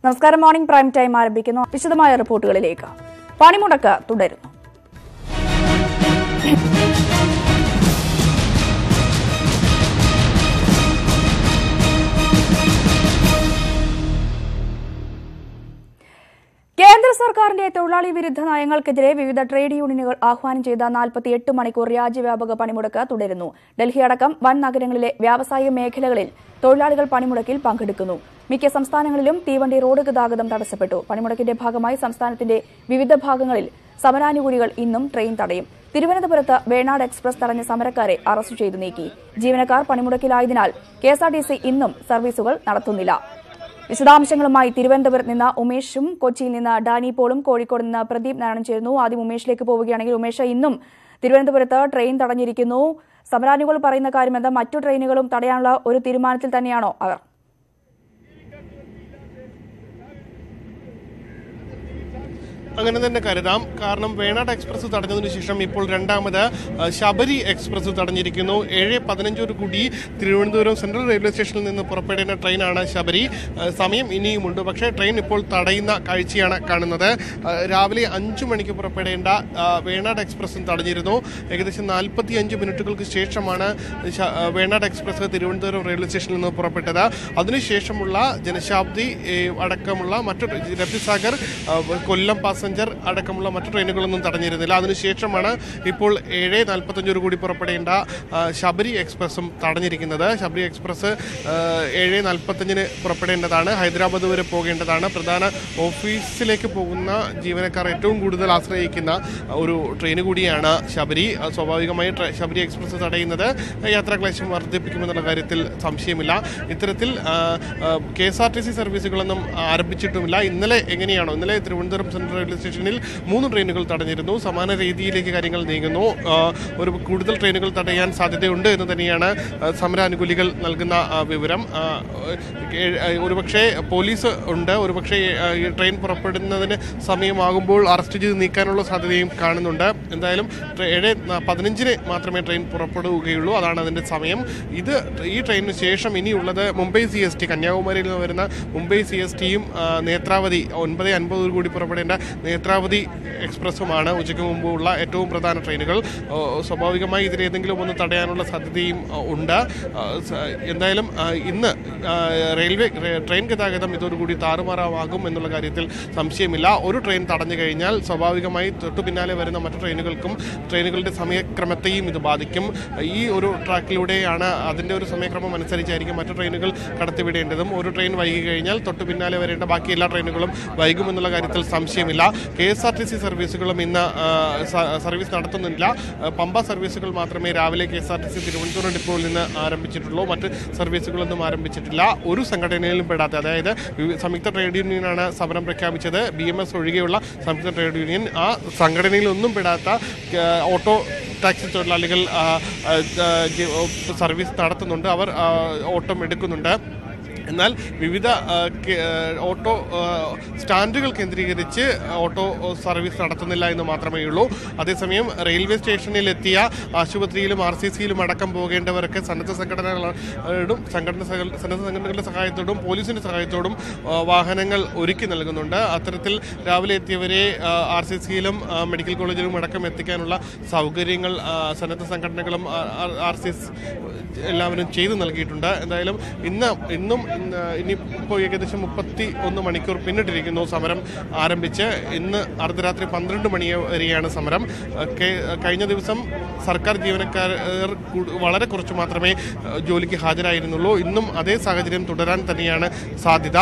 നമസ്കാരം. Morning prime time ആരംഭിക്കുന്നു. വിശദമായ റിപ്പോർട്ടുകളിലേക്ക്. പണിമുടക്ക് തുടരുന്നു. കേന്ദ്ര സർക്കാരിന്റെ തൊഴിലാളി വിരുദ്ധ നയങ്ങൾക്കെതിരെ വിവിധ ട്രേഡ് യൂണിയനുകൾ ആഹ്വാനം ചെയ്ത 48 മണിക്കൂർ രാജ്യവ്യാപക പണിമുടക്ക് തുടരുന്നു. ഡൽഹി അടക്കം വൻ നഗരങ്ങളിലെ വ്യാവസായിക മേഖലകളിൽ തൊഴിലാളികൾ പണിമുടക്കിൽ പങ്കെടുക്കുന്നു. മിക്ക സംസ്ഥാനങ്ങളിലും തീവണ്ടി റോഡ് ഗതാഗതം തടസ്സപ്പെട്ടു. പണിമുടക്കിന്റെ ഭാഗമായി സംസ്ഥാനത്തിന്റെ വിവിധ ഭാഗങ്ങളിൽ സമരാനുകൂലികൾ ഇന്നും ട്രെയിൻ തടയും. തിരുവനന്തപുരത്ത് വേണാട് എക്സ്പ്രസ് തടഞ്ഞ സമരക്കാരെ അറസ്റ്റ് ചെയ്തു നീക്കി. ജീവനക്കാർ പണിമുടക്കിലായതിനാൽ KSRTC ഇന്നും സർവീസുകൾ നടത്തുന്നില്ല. വിശദാംശങ്ങളുമായി തിരുവനന്തപുരത്ത് നിന്ന് ഉമേഷും കൊച്ചിയിൽ നിന്ന് ഡാനി പോളും കോഴിക്കോട് നിന്ന് പ്രദീപ് നാരായണൻ ചേരുന്നു. ആദ്യം ഉമേഷിലേക്ക് പോവുകയാണെങ്കിൽ, ഉമേഷ്, ഇന്നും തിരുവനന്തപുരത്ത് ട്രെയിൻ തടഞ്ഞിരിക്കുന്നു. സമരാനുകൂലികൾ പറയുന്ന കാര്യം എന്താ? മറ്റു ട്രെയിനുകളും തടയാനുള്ള ഒരു തീരുമാനത്തിൽ തന്നെയാണോ അവർ? അങ്ങനെ തന്നെ കരുതാം. കാരണം വേണാട് എക്സ്പ്രസ് തടഞ്ഞതിനു ശേഷം ഇപ്പോൾ രണ്ടാമത് ശബരി എക്സ്പ്രസ് തടഞ്ഞിരിക്കുന്നു. 7:15 കൂടി തിരുവനന്തപുരം സെൻട്രൽ റെയിൽവേ സ്റ്റേഷനിൽ നിന്ന് പുറപ്പെടുന്ന ട്രെയിനാണ് ശബരി. സമയം ഇനിയുമുണ്ട്, പക്ഷേ ട്രെയിൻ ഇപ്പോൾ തടയുന്ന കാഴ്ചയാണ് കാണുന്നത്. രാവിലെ 5 മണിക്ക് പുറപ്പെടേണ്ട വേണാട് എക്സ്പ്രസും തടഞ്ഞിരുന്നു. ഏകദേശം 45 മിനിറ്റുകൾക്ക് ശേഷമാണ് വേണാട് എക്സ്പ്രസ് തിരുവനന്തപുരം റെയിൽവേ സ്റ്റേഷനിൽ നിന്ന് പുറപ്പെട്ടത്. അതിനുശേഷമുള്ള ജനശാബ്ദി അടക്കമുള്ള മറ്റു രഫിസാഗർ, കൊല്ലം പാസഞ്ചർ അടക്കമുള്ള മറ്റു ട്രെയിനുകളൊന്നും തടഞ്ഞിരുന്നില്ല. അതിനുശേഷമാണ് ഇപ്പോൾ 7:45 കൂടി പുറപ്പെടേണ്ട ശബരി എക്സ്പ്രസും തടഞ്ഞിരിക്കുന്നത്. ശബരി എക്സ്പ്രസ് 7:45 പുറപ്പെടേണ്ടതാണ്. ഹൈദരാബാദ് വരെ പോകേണ്ടതാണ്. പ്രധാന ഓഫീസിലേക്ക് പോകുന്ന ജീവനക്കാർ ഏറ്റവും കൂടുതൽ ആശ്രയിക്കുന്ന ഒരു ട്രെയിൻ കൂടിയാണ് ശബരി. സ്വാഭാവികമായി ശബരി എക്സ്പ്രസ് തടയുന്നത് യാത്രാക്ലേശം വർദ്ധിപ്പിക്കുമെന്നുള്ള കാര്യത്തിൽ സംശയമില്ല. ഇത്തരത്തിൽ KSRTC സർവീസുകളൊന്നും ആരംഭിച്ചിട്ടുമില്ല. ഇന്നലെ തിരുവനന്തപുരം സെൻട്രൽ റെയിൽവേ സ്റ്റേഷനിൽ 3 ട്രെയിനുകൾ തടഞ്ഞിരുന്നു. സമാന രീതിയിലേക്ക് കാര്യങ്ങൾ നീങ്ങുന്നു. ഒരു കൂടുതൽ ട്രെയിനുകൾ തടയാൻ സാധ്യതയുണ്ട് എന്ന് തന്നെയാണ് സമരാനുകൂലികൾ നൽകുന്ന വിവരം. ഒരുപക്ഷെ പോലീസ് ഉണ്ട്. ഒരുപക്ഷെ ട്രെയിൻ പുറപ്പെടുന്നതിന് സമയമാകുമ്പോൾ അറസ്റ്റ് ചെയ്ത് നീക്കാനുള്ള സാധ്യതയും കാണുന്നുണ്ട്. എന്തായാലും 7:15 മാത്രമേ ട്രെയിൻ പുറപ്പെടുകയുള്ളൂ. അതാണ് അതിൻ്റെ സമയം. ഈ ട്രെയിനിന് ശേഷം ഇനിയുള്ളത് മുംബൈ CST, കന്യാകുമാരിയിൽ നിന്ന് വരുന്ന മുംബൈ CSTയും നേത്രാവതി 9:50 കൂടി പുറപ്പെടേണ്ട നേത്രാവതി എക്സ്പ്രസ്സുമാണ് ഉച്ചയ്ക്ക് മുമ്പുള്ള ഏറ്റവും പ്രധാന ട്രെയിനുകൾ. സ്വാഭാവികമായി ഇതിലേതെങ്കിലും ഒന്ന് തടയാനുള്ള സാധ്യതയും ഉണ്ട്. എന്തായാലും ഇന്ന് ട്രെയിൻ ഗതാഗതം ഇതോടുകൂടി താറുമാറാകും എന്നുള്ള കാര്യത്തിൽ സംശയമില്ല. ഒരു ട്രെയിൻ തടഞ്ഞു കഴിഞ്ഞാൽ സ്വാഭാവികമായി തൊട്ടു പിന്നാലെ വരുന്ന മറ്റു ട്രെയിനുകളുടെ സമയക്രമത്തെയും ഇത് ബാധിക്കും. ഈ ഒരു ട്രാക്കിലൂടെയാണ്, അതിൻ്റെ ഒരു സമയക്രമം അനുസരിച്ചായിരിക്കും മറ്റു ട്രെയിനുകൾ കടത്തിവിടേണ്ടതും. ഒരു ട്രെയിൻ വൈകി കഴിഞ്ഞാൽ തൊട്ടു പിന്നാലെ വരേണ്ട ബാക്കി എല്ലാ ട്രെയിനുകളും വൈകുമെന്നുള്ള കാര്യത്തിൽ സംശയമില്ല. KSRTC സർവീസുകളും ഇന്ന് സർവീസ് നടത്തുന്നില്ല. പമ്പ സർവീസുകൾ മാത്രമേ രാവിലെ KSRTC തിരുവനന്തപുരം ഡിപ്പോയിൽ നിന്ന് ആരംഭിച്ചിട്ടുള്ളൂ. മറ്റ് സർവീസുകളൊന്നും ആരംഭിച്ചിട്ടില്ല. ഒരു സംഘടനയിലും പെടാത്ത, അതായത് സംയുക്ത ട്രേഡ് യൂണിയനാണ് സമരം പ്രഖ്യാപിച്ചത്. BMS ഒഴികെയുള്ള സംയുക്ത ട്രേഡ് യൂണിയൻ, ആ സംഘടനയിലൊന്നും പെടാത്ത ഓട്ടോ ടാക്സി തൊഴിലാളികൾ സർവീസ് നടത്തുന്നുണ്ട്. അവർ ഓട്ടം എടുക്കുന്നുണ്ട്. എന്നാൽ വിവിധ ഓട്ടോ സ്റ്റാൻഡുകൾ കേന്ദ്രീകരിച്ച് ഓട്ടോ സർവീസ് നടത്തുന്നില്ല എന്ന് മാത്രമേ ഉള്ളൂ. അതേസമയം റെയിൽവേ സ്റ്റേഷനിലെത്തിയ ആശുപത്രിയിലും RCCയിലും അടക്കം പോകേണ്ടവർക്ക് സന്നദ്ധ സംഘടനകളുടെ സഹായത്തോടും പോലീസിൻ്റെ സഹായത്തോടും വാഹനങ്ങൾ ഒരുക്കി നൽകുന്നുണ്ട്. അത്തരത്തിൽ രാവിലെ എത്തിയവരെ RCCയിലും മെഡിക്കൽ കോളേജിലും അടക്കം എത്തിക്കാനുള്ള സൗകര്യങ്ങൾ സന്നദ്ധ സംഘടനകളും RCC എല്ലാവരും ചെയ്തു നൽകിയിട്ടുണ്ട്. എന്തായാലും ഇന്നും ഇനിയിപ്പോൾ ഏകദേശം 31 മണിക്കൂർ പിന്നിട്ടിരിക്കുന്നു സമരം ആരംഭിച്ച്. ഇന്ന് അർദ്ധരാത്രി 12 മണി വരെയാണ് സമരം. കഴിഞ്ഞ ദിവസം സർക്കാർ ജീവനക്കാർ വളരെ കുറച്ച് മാത്രമേ ജോലിക്ക് ഹാജരായിരുന്നുള്ളൂ. ഇന്നും അതേ സാഹചര്യം തുടരാൻ തന്നെയാണ് സാധ്യത.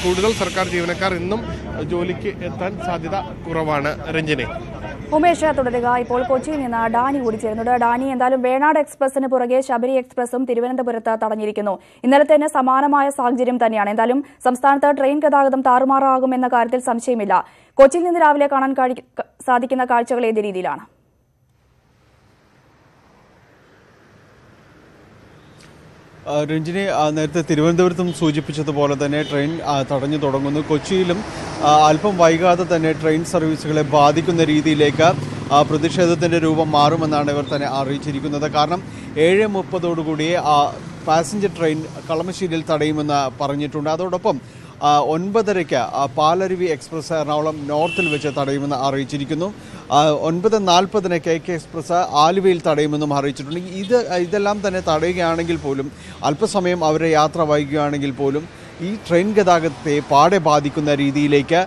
കൂടുതൽ സർക്കാർ ജീവനക്കാർ ഇന്നും ജോലിക്ക് എത്താൻ സാധ്യത കുറവാണ്. രഞ്ജനെ. ഉമേഷ് തുടരുക. ഇപ്പോൾ കൊച്ചിയിൽ നിന്ന് ഡാനി കൂടി ചേരുന്നുണ്ട്. ഡാനി, എന്തായാലും വേണാട് എക്സ്പ്രസിന് പുറകെ ശബരി എക്സ്പ്രസും തിരുവനന്തപുരത്ത് തടഞ്ഞിരിക്കുന്നു. ഇന്നലെ തന്നെ സമാനമായ സാഹചര്യം തന്നെയാണ്. എന്തായാലും സംസ്ഥാനത്ത് ട്രെയിൻ ഗതാഗതം താറുമാറാകുമെന്ന കാര്യത്തിൽ സംശയമില്ല. കൊച്ചിയിൽ നിന്ന് രാവിലെ കാണാൻ സാധിക്കുന്ന കാഴ്ചകൾ ഏത് രീതിയിലാണ്? രഞ്ജിനി, നേരത്തെ തിരുവനന്തപുരത്തും സൂചിപ്പിച്ചതുപോലെ തന്നെ ട്രെയിൻ തടഞ്ഞു തുടങ്ങുന്നു. കൊച്ചിയിലും അല്പം വൈകാതെ തന്നെ ട്രെയിൻ സർവീസുകളെ ബാധിക്കുന്ന രീതിയിലേക്ക് പ്രതിഷേധത്തിൻ്റെ രൂപം മാറുമെന്നാണ് ഇവർ തന്നെ അറിയിച്ചിരിക്കുന്നത്. കാരണം 7:30 പാസഞ്ചർ ട്രെയിൻ കളമശ്ശേരിയിൽ തടയുമെന്ന് പറഞ്ഞിട്ടുണ്ട്. അതോടൊപ്പം 9:30 പാലരുവി എക്സ്പ്രസ് എറണാകുളം നോർത്തിൽ വെച്ച് തടയുമെന്ന് അറിയിച്ചിരിക്കുന്നു. 9:40 KK എക്സ്പ്രസ് ആലുവയിൽ തടയുമെന്നും അറിയിച്ചിട്ടുണ്ട്. ഇതെല്ലാം തന്നെ തടയുകയാണെങ്കിൽ പോലും അല്പസമയം അവരെ യാത്ര വൈകുകയാണെങ്കിൽ പോലും ഈ ട്രെയിൻ ഗതാഗതത്തെ പാടെ ബാധിക്കുന്ന രീതിയിലേക്ക്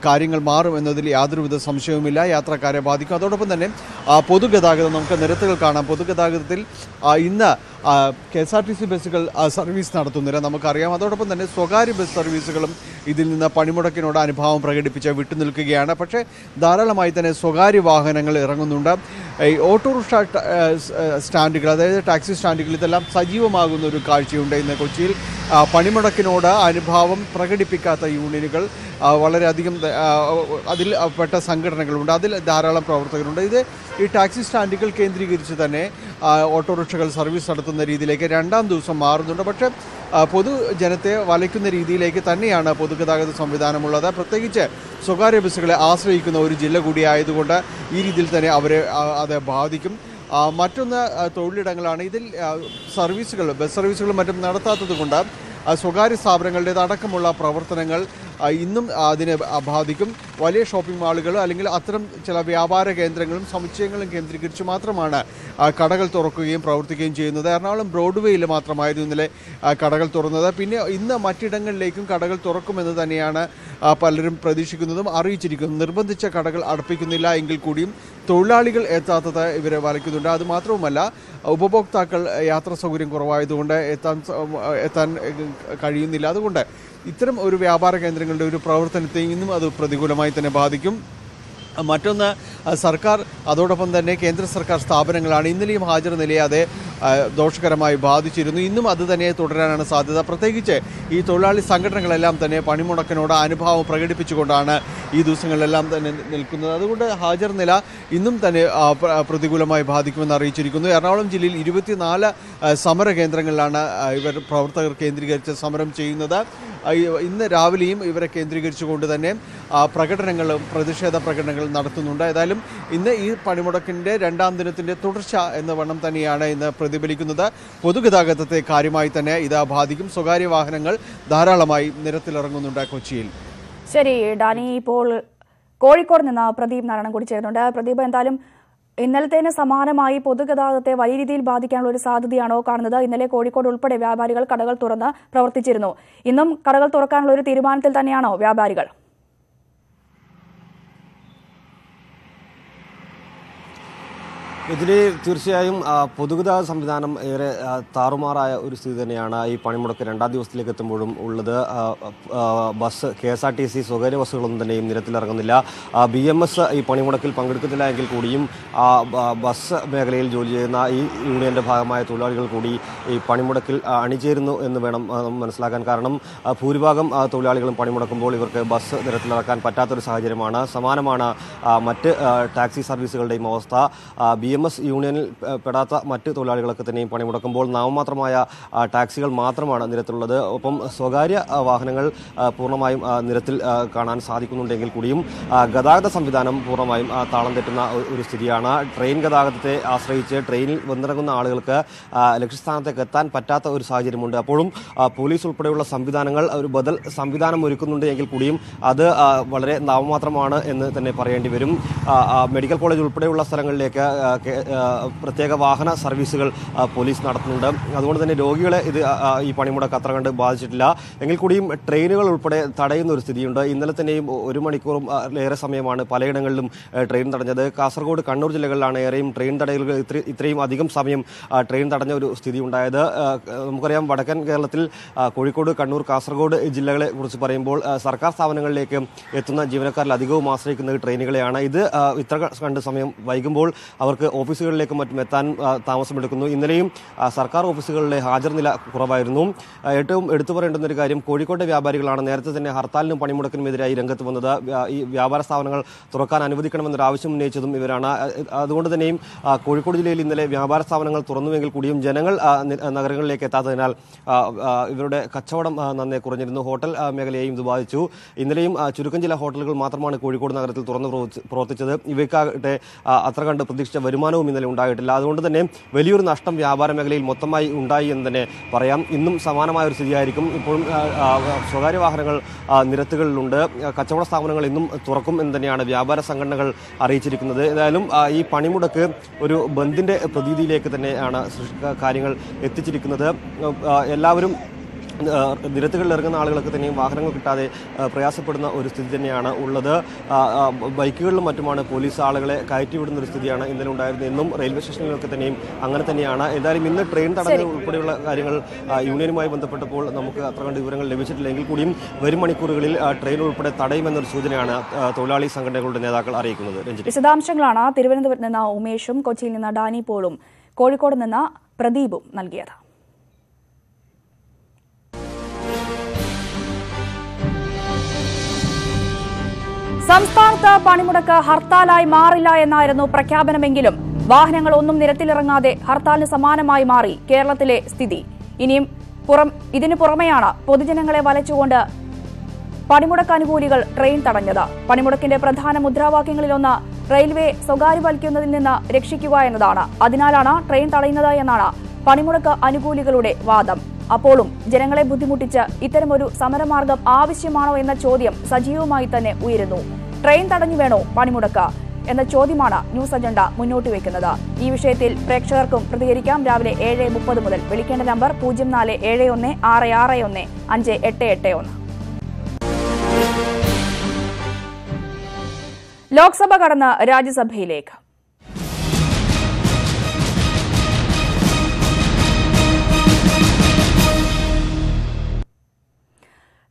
കാര്യങ്ങൾ മാറും എന്നതിൽ യാതൊരുവിധ സംശയവുമില്ല. യാത്രക്കാരെ ബാധിക്കും. അതോടൊപ്പം തന്നെ പൊതുഗതാഗതം നമുക്ക് നിരത്തുകൾ കാണാം. പൊതുഗതാഗതത്തിൽ ഇന്ന് KSRTC ബസ്സുകൾ സർവീസ് നടത്തുന്നില്ല, നമുക്കറിയാം. അതോടൊപ്പം തന്നെ സ്വകാര്യ ബസ് സർവീസുകളും ഇതിൽ നിന്ന് പണിമുടക്കിനോട് അനുഭാവം പ്രകടിപ്പിച്ച് വിട്ടുനിൽക്കുകയാണ്. പക്ഷേ ധാരാളമായി തന്നെ സ്വകാര്യ വാഹനങ്ങൾ ഇറങ്ങുന്നുണ്ട്. ഈ ഓട്ടോറിക്ഷ സ്റ്റാൻഡുകൾ, അതായത് ടാക്സി സ്റ്റാൻഡുകൾ, ഇതെല്ലാം സജീവമാകുന്ന ഒരു കാഴ്ചയുണ്ട്. ഇന്ന് കൊച്ചിയിൽ പണിമുടക്കിനോട് അനുഭാവം പ്രകടിപ്പിക്കാത്ത യൂണിയനുകൾ വളരെയധികം അതിൽ പെട്ട സംഘടനകളുണ്ട്. അതിൽ ധാരാളം പ്രവർത്തകരുണ്ട്. ഈ ടാക്സി സ്റ്റാൻഡുകൾ കേന്ദ്രീകരിച്ച് തന്നെ ഓട്ടോറിക്ഷകൾ സർവീസ് നടത്തുന്ന രീതിയിലേക്ക് രണ്ടാം ദിവസം മാറുന്നുണ്ട്. പക്ഷേ പൊതുജനത്തെ വലയ്ക്കുന്ന രീതിയിലേക്ക് തന്നെയാണ് പൊതുഗതാഗത സംവിധാനമുള്ളത്. പ്രത്യേകിച്ച് സ്വകാര്യ ബസ്സുകളെ ആശ്രയിക്കുന്ന ഒരു ജില്ല കൂടിയായതുകൊണ്ട് ഈ രീതിയിൽ തന്നെ അവരെ അത് ബാധിക്കും. മറ്റൊന്ന് തൊഴിലിടങ്ങളാണ്. ഇതിൽ ബസ് സർവീസുകളും മറ്റും നടത്താത്തത് കൊണ്ട് സ്വകാര്യ സ്ഥാപനങ്ങളുടേതടക്കമുള്ള പ്രവർത്തനങ്ങൾ ഇന്നും അതിനെ ബാധിക്കും. വലിയ ഷോപ്പിംഗ് മാളുകൾ അല്ലെങ്കിൽ അത്തരം ചില വ്യാപാര കേന്ദ്രങ്ങളും സമുച്ചയങ്ങളും കേന്ദ്രീകരിച്ച് മാത്രമാണ് കടകൾ തുറക്കുകയും പ്രവർത്തിക്കുകയും ചെയ്യുന്നത്. എറണാകുളം ബ്രോഡ്വേയിൽ മാത്രമായിരുന്നു ഇന്നലെ കടകൾ തുറന്നത്. പിന്നെ ഇന്ന് മറ്റിടങ്ങളിലേക്കും കടകൾ തുറക്കുമെന്ന് തന്നെയാണ് പലരും പ്രതീക്ഷിക്കുന്നതും അറിയിച്ചിരിക്കുന്നതും. നിർബന്ധിച്ച കടകൾ അടപ്പിക്കുന്നില്ല എങ്കിൽ കൂടിയും തൊഴിലാളികൾ എത്താത്തത് ഇവരെ വലയ്ക്കുന്നുണ്ട്. അതുമാത്രവുമല്ല, ഉപഭോക്താക്കൾ യാത്രാ സൗകര്യം കുറവായതുകൊണ്ട് എത്താൻ കഴിയുന്നില്ല. അതുകൊണ്ട് ഇത്തരം ഒരു വ്യാപാര കേന്ദ്രങ്ങളുടെ ഒരു പ്രവർത്തനത്തെ ഇന്നും അത് പ്രതികൂലമായി തന്നെ ബാധിക്കും. മറ്റൊന്ന്, സർക്കാർ അതോടൊപ്പം തന്നെ കേന്ദ്ര സർക്കാർ സ്ഥാപനങ്ങളാണ്. ഇന്നലെയും ഹാജർ നിലയാതെ ദോഷകരമായി ബാധിച്ചിരുന്നു. ഇന്നും അത് തന്നെ തുടരാനാണ് സാധ്യത. പ്രത്യേകിച്ച് ഈ തൊഴിലാളി സംഘടനകളെല്ലാം തന്നെ പണിമുടക്കിനോട് അനുഭാവം പ്രകടിപ്പിച്ചുകൊണ്ടാണ് ഈ ദിവസങ്ങളിലെല്ലാം തന്നെ നിൽക്കുന്നത്. അതുകൊണ്ട് ഹാജർ നില ഇന്നും തന്നെ പ്രതികൂലമായി ബാധിക്കുമെന്ന് അറിയിച്ചിരിക്കുന്നു. എറണാകുളം ജില്ലയിൽ 24 സമര കേന്ദ്രങ്ങളിലാണ് പ്രവർത്തകർ കേന്ദ്രീകരിച്ച് സമരം ചെയ്യുന്നത്. ഇന്ന് രാവിലെയും ഇവരെ കേന്ദ്രീകരിച്ചുകൊണ്ട് തന്നെ പ്രതിഷേധ പ്രകടനങ്ങളും നടത്തുന്നുണ്ട്. ഏതായാലും ഇന്ന് ഈ പണിമുടക്കിൻ്റെ രണ്ടാം ദിനത്തിൻ്റെ തുടർച്ച എന്ന വണ്ണം തന്നെയാണ് ഇന്ന് പ്രതിഫലിക്കുന്നത്. പൊതുഗതാഗതത്തെ കാര്യമായി തന്നെ ഇത് ബാധിക്കും. സ്വകാര്യ വാഹനങ്ങൾ ധാരാളമായി നിരത്തിലിറങ്ങുന്നുണ്ട് കൊച്ചിയിൽ. ശരി ഡാനി, ഇപ്പോൾ കോഴിക്കോട് നിന്ന് പ്രദീപ് നാരായണൻ കൂടി ചേരുന്നുണ്ട്. പ്രദീപ്, എന്തായാലും ഇന്നലത്തേന് സമാനമായി പൊതുഗതാഗതത്തെ വലിയ രീതിയിൽ ബാധിക്കാനുള്ള ഒരു സാധ്യതയാണോ കാണുന്നത്? ഇന്നലെ കോഴിക്കോട് ഉൾപ്പെടെ വ്യാപാരികൾ കടകൾ തുറന്ന് പ്രവർത്തിച്ചിരുന്നു. ഇന്നും കടകൾ തുറക്കാനുള്ള ഒരു തീരുമാനത്തിൽ തന്നെയാണോ വ്യാപാരികൾ? ഇതിൽ തീർച്ചയായും പൊതുഗതാഗത സംവിധാനം ഏറെ താറുമാറായ ഒരു സ്ഥിതി തന്നെയാണ് ഈ പണിമുടക്ക് രണ്ടാം ദിവസത്തിലേക്ക് എത്തുമ്പോഴും ഉള്ളത്. ബസ് KSRTC സ്വകാര്യ ബസ്സുകളൊന്നും തന്നെയും നിരത്തിലിറങ്ങുന്നില്ല. BMS ഈ പണിമുടക്കിൽ പങ്കെടുക്കുന്നില്ല എങ്കിൽ കൂടിയും ബസ് മേഖലയിൽ ജോലി ചെയ്യുന്ന ഈ യൂണിയന്റെ ഭാഗമായ തൊഴിലാളികൾ കൂടി ഈ പണിമുടക്കിൽ അണിചേരുന്നു എന്ന് വേണം മനസ്സിലാക്കാൻ. കാരണം ഭൂരിഭാഗം തൊഴിലാളികളും പണിമുടക്കുമ്പോൾ ഇവർക്ക് ബസ് നിരത്തിലിറക്കാൻ പറ്റാത്തൊരു സാഹചര്യമാണ്. സമാനമാണ് മറ്റ് ടാക്സി സർവീസുകളുടെയും അവസ്ഥ. BMS യൂണിയനിൽ പെടാത്ത മറ്റ് തൊഴിലാളികളൊക്കെ തന്നെയും പണിമുടക്കുമ്പോൾ നാമമാത്രമായ ടാക്സികൾ മാത്രമാണ് നിരത്തിലുള്ളത്. ഒപ്പം സ്വകാര്യ വാഹനങ്ങൾ പൂർണ്ണമായും നിരത്തിൽ കാണാൻ സാധിക്കുന്നുണ്ടെങ്കിൽ കൂടിയും ഗതാഗത സംവിധാനം പൂർണ്ണമായും താളം തെറ്റുന്ന ഒരു സ്ഥിതിയാണ്. ട്രെയിൻ ഗതാഗതത്തെ ആശ്രയിച്ച് ട്രെയിനിൽ വന്നിറങ്ങുന്ന ആളുകൾക്ക് ലക്ഷ്യസ്ഥാനത്തേക്ക് എത്താൻ പറ്റാത്ത ഒരു സാഹചര്യമുണ്ട്. അപ്പോഴും പോലീസ് ഉൾപ്പെടെയുള്ള സംവിധാനങ്ങൾ ഒരു ബദൽ സംവിധാനം ഒരുക്കുന്നുണ്ട് എങ്കിൽ കൂടിയും അത് വളരെ നാമമാത്രമാണ് എന്ന് തന്നെ പറയേണ്ടി വരും. മെഡിക്കൽ കോളേജ് ഉൾപ്പെടെയുള്ള സ്ഥലങ്ങളിലേക്ക് പ്രത്യേക വാഹന സർവീസുകൾ പോലീസ് നടത്തുന്നുണ്ട്. അതുകൊണ്ട് തന്നെ രോഗികളെ ഈ പണിമുടക്ക് അത്ര കണ്ട് ബാധിച്ചിട്ടില്ല എങ്കിൽ കൂടിയും ട്രെയിനുകൾ ഉൾപ്പെടെ തടയുന്ന ഒരു സ്ഥിതിയുണ്ട്. ഇന്നലെ തന്നെയും 1 മണിക്കൂറും ഏറെ സമയമാണ് പലയിടങ്ങളിലും ട്രെയിൻ തടഞ്ഞത്. കാസർഗോഡ്, കണ്ണൂർ ജില്ലകളിലാണ് ഏറെയും ട്രെയിൻ തടയലുകൾ ഇത്രയും അധികം സമയം ട്രെയിൻ തടഞ്ഞ ഒരു സ്ഥിതി ഉണ്ടായത്. നമുക്കറിയാം, വടക്കൻ കേരളത്തിൽ കോഴിക്കോട്, കണ്ണൂർ, കാസർഗോഡ് ജില്ലകളെ കുറിച്ച് പറയുമ്പോൾ സർക്കാർ സ്ഥാപനങ്ങളിലേക്ക് എത്തുന്ന ജീവനക്കാരിൽ അധികവും ആശ്രയിക്കുന്നത് ട്രെയിനുകളെയാണ്. ഇത് ഇത്ര കണ്ട് സമയം വൈകുമ്പോൾ അവർക്ക് ഓഫീസുകളിലേക്കും മറ്റും എത്താൻ താമസമെടുക്കുന്നു. ഇന്നലെയും സർക്കാർ ഓഫീസുകളിലെ ഹാജർ നില കുറവായിരുന്നു. ഏറ്റവും എടുത്തു പറയേണ്ടുന്ന ഒരു കാര്യം, കോഴിക്കോട്ടെ വ്യാപാരികളാണ് നേരത്തെ തന്നെ ഹർത്താലിനും പണിമുടക്കിനുമെതിരായി രംഗത്ത് വന്നത്. ഈ വ്യാപാര സ്ഥാപനങ്ങൾ തുറക്കാൻ അനുവദിക്കണമെന്നൊരു ആവശ്യം ഉന്നയിച്ചതും ഇവരാണ്. അതുകൊണ്ട് തന്നെയും കോഴിക്കോട് ജില്ലയിൽ ഇന്നലെ വ്യാപാര സ്ഥാപനങ്ങൾ തുറന്നുവെങ്കിൽ കൂടിയും ജനങ്ങൾ നഗരങ്ങളിലേക്ക് എത്താത്തതിനാൽ ഇവരുടെ കച്ചവടം നന്നേ കുറഞ്ഞിരുന്നു. ഹോട്ടൽ മേഖലയെയും ഇത് ബാധിച്ചു. ഇന്നലെയും ചുരുക്കം ചില ഹോട്ടലുകൾ മാത്രമാണ് കോഴിക്കോട് നഗരത്തിൽ തുറന്നു പ്രവർത്തിച്ചത്. ഇവയ്ക്കാകട്ടെ അത്ര കണ്ട് പ്രതീക്ഷിച്ച വരുമാനം വരുമാനവും ഇന്നലെ ഉണ്ടായിട്ടില്ല. അതുകൊണ്ട് തന്നെ വലിയൊരു നഷ്ടം വ്യാപാര മേഖലയിൽ മൊത്തമായി ഉണ്ടായി എന്ന് തന്നെ പറയാം. ഇന്നും സമാനമായ ഒരു സ്ഥിതിയായിരിക്കും. ഇപ്പോഴും സ്വകാര്യ വാഹനങ്ങൾ നിരത്തുകളിലുണ്ട്. കച്ചവട സ്ഥാപനങ്ങൾ ഇന്നും തുറക്കും എന്ന് തന്നെയാണ് വ്യാപാര സംഘടനകൾ അറിയിച്ചിരിക്കുന്നത്. ഏതായാലും ഈ പണിമുടക്ക് ഒരു ബന്ദിന്റെ പ്രതീതിയിലേക്ക് തന്നെയാണ് കാര്യങ്ങൾ എത്തിച്ചിരിക്കുന്നത്. എല്ലാവരും നിരത്തുകളിൽ ഇറങ്ങുന്ന ആളുകൾക്ക് തന്നെയും വാഹനങ്ങൾ കിട്ടാതെ പ്രയാസപ്പെടുന്ന ഒരു സ്ഥിതി തന്നെയാണ് ഉള്ളത്. ബൈക്കുകളിലും മറ്റുമാണ് പോലീസ് ആളുകളെ കയറ്റിവിടുന്ന ഒരു സ്ഥിതിയാണ് ഇന്നലെ ഉണ്ടായിരുന്നത്. ഇന്നും റെയിൽവേ സ്റ്റേഷനുകളൊക്കെ തന്നെയും അങ്ങനെ തന്നെയാണ്. ഏതായാലും ഇന്ന് ട്രെയിൻ തടഞ്ഞ ഉൾപ്പെടെയുള്ള കാര്യങ്ങൾ യൂണിയനുമായി ബന്ധപ്പെട്ടപ്പോൾ നമുക്ക് അത്ര കണ്ട് വിവരങ്ങൾ ലഭിച്ചിട്ടില്ലെങ്കിൽ കൂടിയും വരും മണിക്കൂറുകളിൽ ട്രെയിൻ ഉൾപ്പെടെ തടയുമെന്നൊരു സൂചനയാണ് തൊഴിലാളി സംഘടനകളുടെ നേതാക്കൾ അറിയിക്കുന്നത്. വിശദാംശങ്ങളാണ് തിരുവനന്തപുരത്ത് നിന്ന് ഉമേഷും കൊച്ചിയിൽ നിന്ന് ഡാനി പോളും കോഴിക്കോട് നിന്ന് പ്രദീപും നൽകിയത്. സംസ്ഥാനത്ത് പണിമുടക്ക് ഹർത്താലായി മാറില്ല എന്നായിരുന്നു പ്രഖ്യാപനമെങ്കിലും വാഹനങ്ങൾ ഒന്നും നിരത്തിലിറങ്ങാതെ ഹർത്താലിന് സമാനമായി മാറി കേരളത്തിലെ സ്ഥിതി. ഇതിനു പുറമെയാണ് പൊതുജനങ്ങളെ വലച്ചുകൊണ്ട് പണിമുടക്ക് അനുകൂലികൾ ട്രെയിൻ തടഞ്ഞത്. പണിമുടക്കിന്റെ പ്രധാന മുദ്രാവാക്യങ്ങളിലൊന്ന് റെയിൽവേ സ്വകാര്യവൽക്കരിക്കുന്നതിൽ നിന്ന് രക്ഷിക്കുക എന്നതാണ്. അതിനാലാണ് ട്രെയിൻ തടയുന്നത് എന്നാണ് പണിമുടക്ക് അനുകൂലികളുടെ വാദം. അപ്പോഴും ജനങ്ങളെ ബുദ്ധിമുട്ടിച്ച് ഇത്തരമൊരു സമരമാർഗം ആവശ്യമാണോ എന്ന ചോദ്യം സജീവമായി തന്നെ ഉയരുന്നു. ട്രെയിൻ തടഞ്ഞു വേണോ പണിമുടക്ക് എന്ന ചോദ്യമാണ് ന്യൂസ് അജണ്ട മുന്നോട്ട് വയ്ക്കുന്നത്. ഈ വിഷയത്തിൽ പ്രേക്ഷകർക്കും പ്രതികരിക്കാം. രാവിലെ 7:30 മുതൽ. വിളിക്കേണ്ട നമ്പർ 0471661581. ലോക്സഭ കടന്ന് രാജ്യസഭയിലേക്ക്.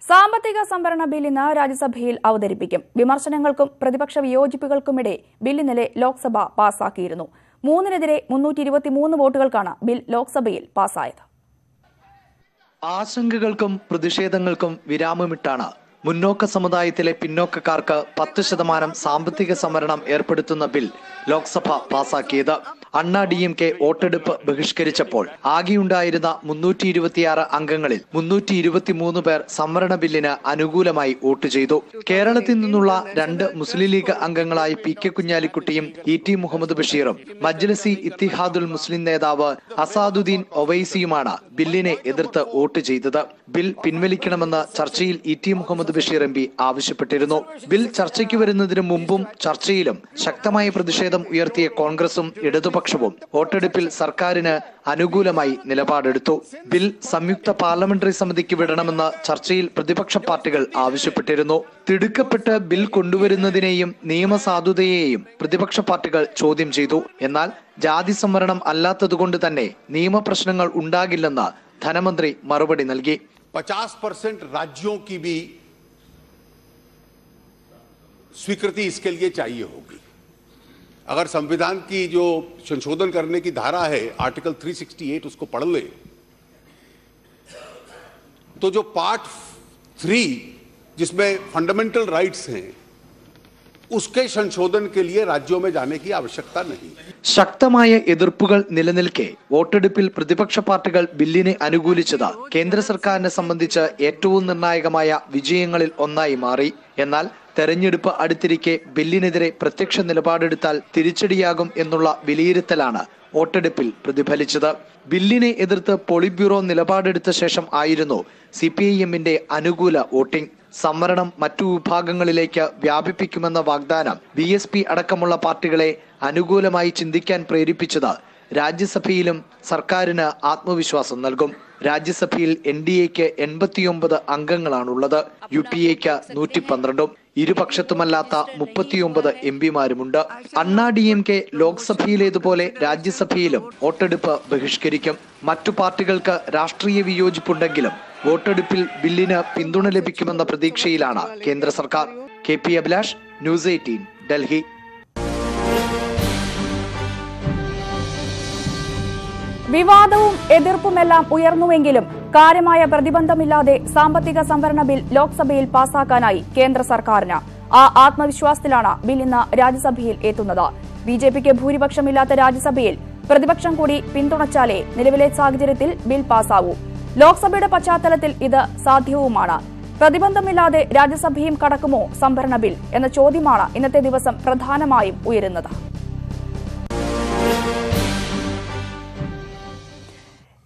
സാമ്പത്തിക സംവരണ ബിൽ ഇന്ന് രാജ്യസഭയിൽ അവതരിപ്പിക്കും. വിമർശനങ്ങൾക്കും പ്രതിപക്ഷ വിയോജിപ്പുകൾക്കുമിടെ ബിൽ ഇന്നലെ ലോക്സഭ പാസാക്കിയിരുന്നു. 3-നെതിരെ 323 വോട്ടുകൾക്കാണ് ബിൽ ലോക്സഭയിൽ പാസായത്. ആശങ്കകൾക്കും പ്രതിഷേധങ്ങൾക്കും വിരാമമിട്ടാണ് മുന്നോക്ക സമുദായത്തിലെ പിന്നോക്കക്കാർക്ക് 10% സാമ്പത്തിക സംവരണം ഏർപ്പെടുത്തുന്ന ബിൽ ലോക്സഭ പാസാക്കിയത്. അണ്ണാ DMK വോട്ടെടുപ്പ് ബഹിഷ്കരിച്ചപ്പോൾ ആകെയുണ്ടായിരുന്ന 326 അംഗങ്ങളിൽ 323 പേർ സംവരണ ബില്ലിന് അനുകൂലമായി വോട്ട് ചെയ്തു. കേരളത്തിൽ നിന്നുള്ള 2 മുസ്ലിം ലീഗ് അംഗങ്ങളായ PK കുഞ്ഞാലിക്കുട്ടിയും ET മുഹമ്മദ് ബഷീറും മജ്ലിസി ഇത്തിഹാദുൽ മുസ്ലിം നേതാവ് അസാദുദ്ദീൻ ഒവൈസിയുമാണ് ബില്ലിനെ എതിർത്ത് വോട്ട് ചെയ്തത്. ബിൽ പിൻവലിക്കണമെന്ന് ചർച്ചയിൽ ET മുഹമ്മദ് ബഷീർ MP ആവശ്യപ്പെട്ടിരുന്നു. ബിൽ ചർച്ചയ്ക്ക് വരുന്നതിന് മുമ്പും ചർച്ചയിലും ശക്തമായ പ്രതിഷേധം ഉയർത്തിയ കോൺഗ്രസും ഇടതുപക്ഷവും വോട്ടെടുപ്പിൽ സർക്കാരിന് അനുകൂലമായി നിലപാടെടുത്തു. ബിൽ സംയുക്ത പാർലമെന്ററി സമിതിക്ക് വിടണമെന്ന് ചർച്ചയിൽ പ്രതിപക്ഷ പാർട്ടികൾ ആവശ്യപ്പെട്ടിരുന്നു. തിടുക്കപ്പെട്ട് ബിൽ കൊണ്ടുവരുന്നതിനെയും നിയമസാധുതയെയും പ്രതിപക്ഷ പാർട്ടികൾ ചോദ്യം ചെയ്തു. എന്നാൽ ജാതി സംവരണം അല്ലാത്തതുകൊണ്ട് തന്നെ നിയമപ്രശ്നങ്ങൾ ഉണ്ടാകില്ലെന്ന് ധനമന്ത്രി മറുപടി നൽകി. 50% राज्यों की भी स्वीकृति इसके लिए चाहिए होगी. अगर संविधान की जो संशोधन करने की धारा है आर्टिकल 368 उसको पढ़ ले तो जो पार्ट 3 जिसमें फंडामेंटल राइट्स हैं उसके संशोधन के लिए राज्यों में जाने की आवश्यकता नहीं. ശക്തമായ എതിർപ്പുകൾ നിലനിൽക്കെ വോട്ടെടുപ്പിൽ പ്രതിപക്ഷ പാർട്ടികൾ ബില്ലിനെ അനുകൂലിച്ചത് കേന്ദ്ര സർക്കാരിനെ സംബന്ധിച്ച് ഏറ്റവും നിർണായകമായ വിജയങ്ങളിൽ ഒന്നായി മാറി. എന്നാൽ തെരഞ്ഞെടുപ്പ് അടുത്തിരിക്കെ ബില്ലിനെതിരെ പ്രത്യക്ഷ നിലപാടെടുത്താൽ തിരിച്ചടിയാകും എന്നുള്ള വിലയിരുത്തലാണ് വോട്ടെടുപ്പിൽ പ്രതിഫലിച്ചത്. ബില്ലിനെ എതിർത്ത് പോളിറ്റ് ബ്യൂറോ നിലപാടെടുത്ത ശേഷം ആയിരുന്നു CPIM-ന്റെ അനുകൂല വോട്ടിംഗ്. സംവരണം മറ്റു വിഭാഗങ്ങളിലേക്ക് വ്യാപിപ്പിക്കുമെന്ന വാഗ്ദാനം BSP അടക്കമുള്ള പാർട്ടികളെ അനുകൂലമായി ചിന്തിക്കാൻ പ്രേരിപ്പിച്ചത് രാജ്യസഭയിലും സർക്കാരിന് ആത്മവിശ്വാസം നൽകും. രാജ്യസഭയിൽ NDAക്ക് 89 അംഗങ്ങളാണുള്ളത്. UPAക്ക് 112. ഇരുപക്ഷത്തുമല്ലാത്ത 39 MPമാരുമുണ്ട്. അണ്ണാ DMK ലോക്സഭയിലേതുപോലെ രാജ്യസഭയിലും വോട്ടെടുപ്പ് ബഹിഷ്കരിക്കും. മറ്റു പാർട്ടികൾക്ക് രാഷ്ട്രീയ വിയോജിപ്പുണ്ടെങ്കിലും വോട്ടെടുപ്പിൽ ബില്ലിന് പിന്തുണ ലഭിക്കുമെന്ന പ്രതീക്ഷയിലാണ് കേന്ദ്ര സർക്കാർ. KP Abhilash, News 18, Delhi. വിവാദവും എതിർപ്പുമെല്ലാം ഉയർന്നുവെങ്കിലും കാര്യമായ പ്രതിബന്ധമില്ലാതെ സാമ്പത്തിക സംവരണ ബിൽ ലോക്സഭയിൽ പാസാക്കാനായി കേന്ദ്ര സർക്കാരിന്. ആ ആത്മവിശ്വാസത്തിലാണ് ബിൽ ഇന്ന് രാജ്യസഭയിൽ എത്തുന്നത്. BJPക്ക് ഭൂരിപക്ഷമില്ലാത്ത രാജ്യസഭയിൽ പ്രതിപക്ഷം കൂടി പിന്തുണച്ചാലേ നിലവിലെ സാഹചര്യത്തിൽ ബിൽ പാസാവൂ. ലോക്സഭയുടെ പശ്ചാത്തലത്തിൽ ഇത് സാധ്യവുമാണ്. പ്രതിബന്ധമില്ലാതെ രാജ്യസഭയും കടക്കുമോ സംവരണ ബിൽ എന്ന ചോദ്യമാണ് ഇന്നത്തെ ദിവസം പ്രധാനമായും ഉയരുന്നത്.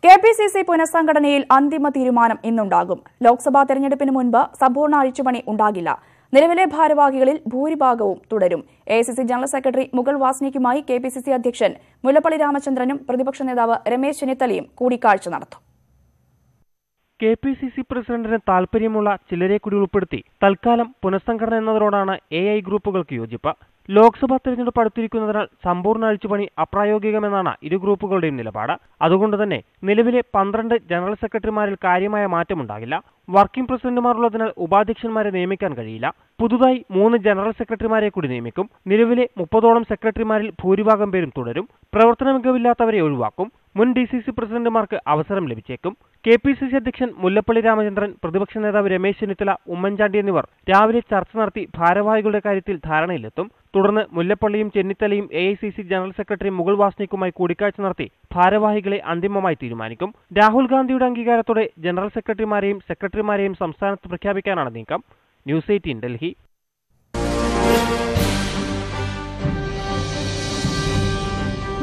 KPCC പുനഃസംഘടനയിൽ അന്തിമ തീരുമാനം ഇന്നുണ്ടാകും. ലോക്സഭാ തെരഞ്ഞെടുപ്പിന് മുൻപ് സമ്പൂർണ്ണ അഴിച്ചുപണി ഉണ്ടാകില്ല. നിലവിലെ ഭാരവാഹികളിൽ ഭൂരിഭാഗവും തുടരും. AICC ജനറൽ സെക്രട്ടറി മുകുൾ വാസ്നിക്കുമായി KPCC അധ്യക്ഷൻ മുല്ലപ്പള്ളി രാമചന്ദ്രനും പ്രതിപക്ഷ നേതാവ് രമേശ് ചെന്നിത്തലയും കൂടിക്കാഴ്ച നടത്തും. KPCC പ്രസിഡന്റിന് താൽപര്യമുള്ള ചിലരെ കൂടി ഉൾപ്പെടുത്തി തൽക്കാലം പുനഃസംഘടന എന്നതിനോടാണ് AI ഗ്രൂപ്പുകൾക്ക് യോജിപ്പ്. ലോക്സഭാ തെരഞ്ഞെടുപ്പ് അടുത്തിരിക്കുന്നതിനാൽ സമ്പൂർണ്ണ അഴിച്ചുപണി അപ്രായോഗികമെന്നാണ് ഇരു ഗ്രൂപ്പുകളുടെയും നിലപാട്. അതുകൊണ്ട് തന്നെ നിലവിലെ 12 ജനറൽ സെക്രട്ടറിമാരിൽ കാര്യമായ മാറ്റമുണ്ടാകില്ല. വർക്കിംഗ് പ്രസിഡന്റുമാരുള്ളതിനാൽ ഉപാധ്യക്ഷന്മാരെ നിയമിക്കാൻ കഴിയില്ല. പുതുതായി 3 ജനറൽ സെക്രട്ടറിമാരെ കൂടി നിയമിക്കും. നിലവിലെ 30ഓളം സെക്രട്ടറിമാരിൽ ഭൂരിഭാഗം പേരും തുടരും. പ്രവർത്തന മികവില്ലാത്തവരെ ഒഴിവാക്കും. മുൻ DCC പ്രസിഡന്റുമാർക്ക് അവസരം ലഭിച്ചേക്കും. KPCC അധ്യക്ഷൻ മുല്ലപ്പള്ളി രാമചന്ദ്രൻ, പ്രതിപക്ഷ നേതാവ് രമേശ് ചെന്നിത്തല, ഉമ്മൻചാണ്ടി എന്നിവർ രാവിലെ ചർച്ച നടത്തി ഭാരവാഹികളുടെ കാര്യത്തിൽ ധാരണയിലെത്തും. തുടർന്ന് മുല്ലപ്പള്ളിയും ചെന്നിത്തലയും AICC ജനറൽ സെക്രട്ടറി മുകുൾ വാസ്നിക്കുമായി കൂടിക്കാഴ്ച നടത്തി ഭാരവാഹികളെ അന്തിമമായി തീരുമാനിക്കും. രാഹുൽ ഗാന്ധിയുടെ അംഗീകാരത്തോടെ ജനറൽ സെക്രട്ടറിമാരെയും സംസ്ഥാനത്ത് പ്രഖ്യാപിക്കാനാണ് നീക്കം. ന്യൂസ് 18 ഡൽഹി.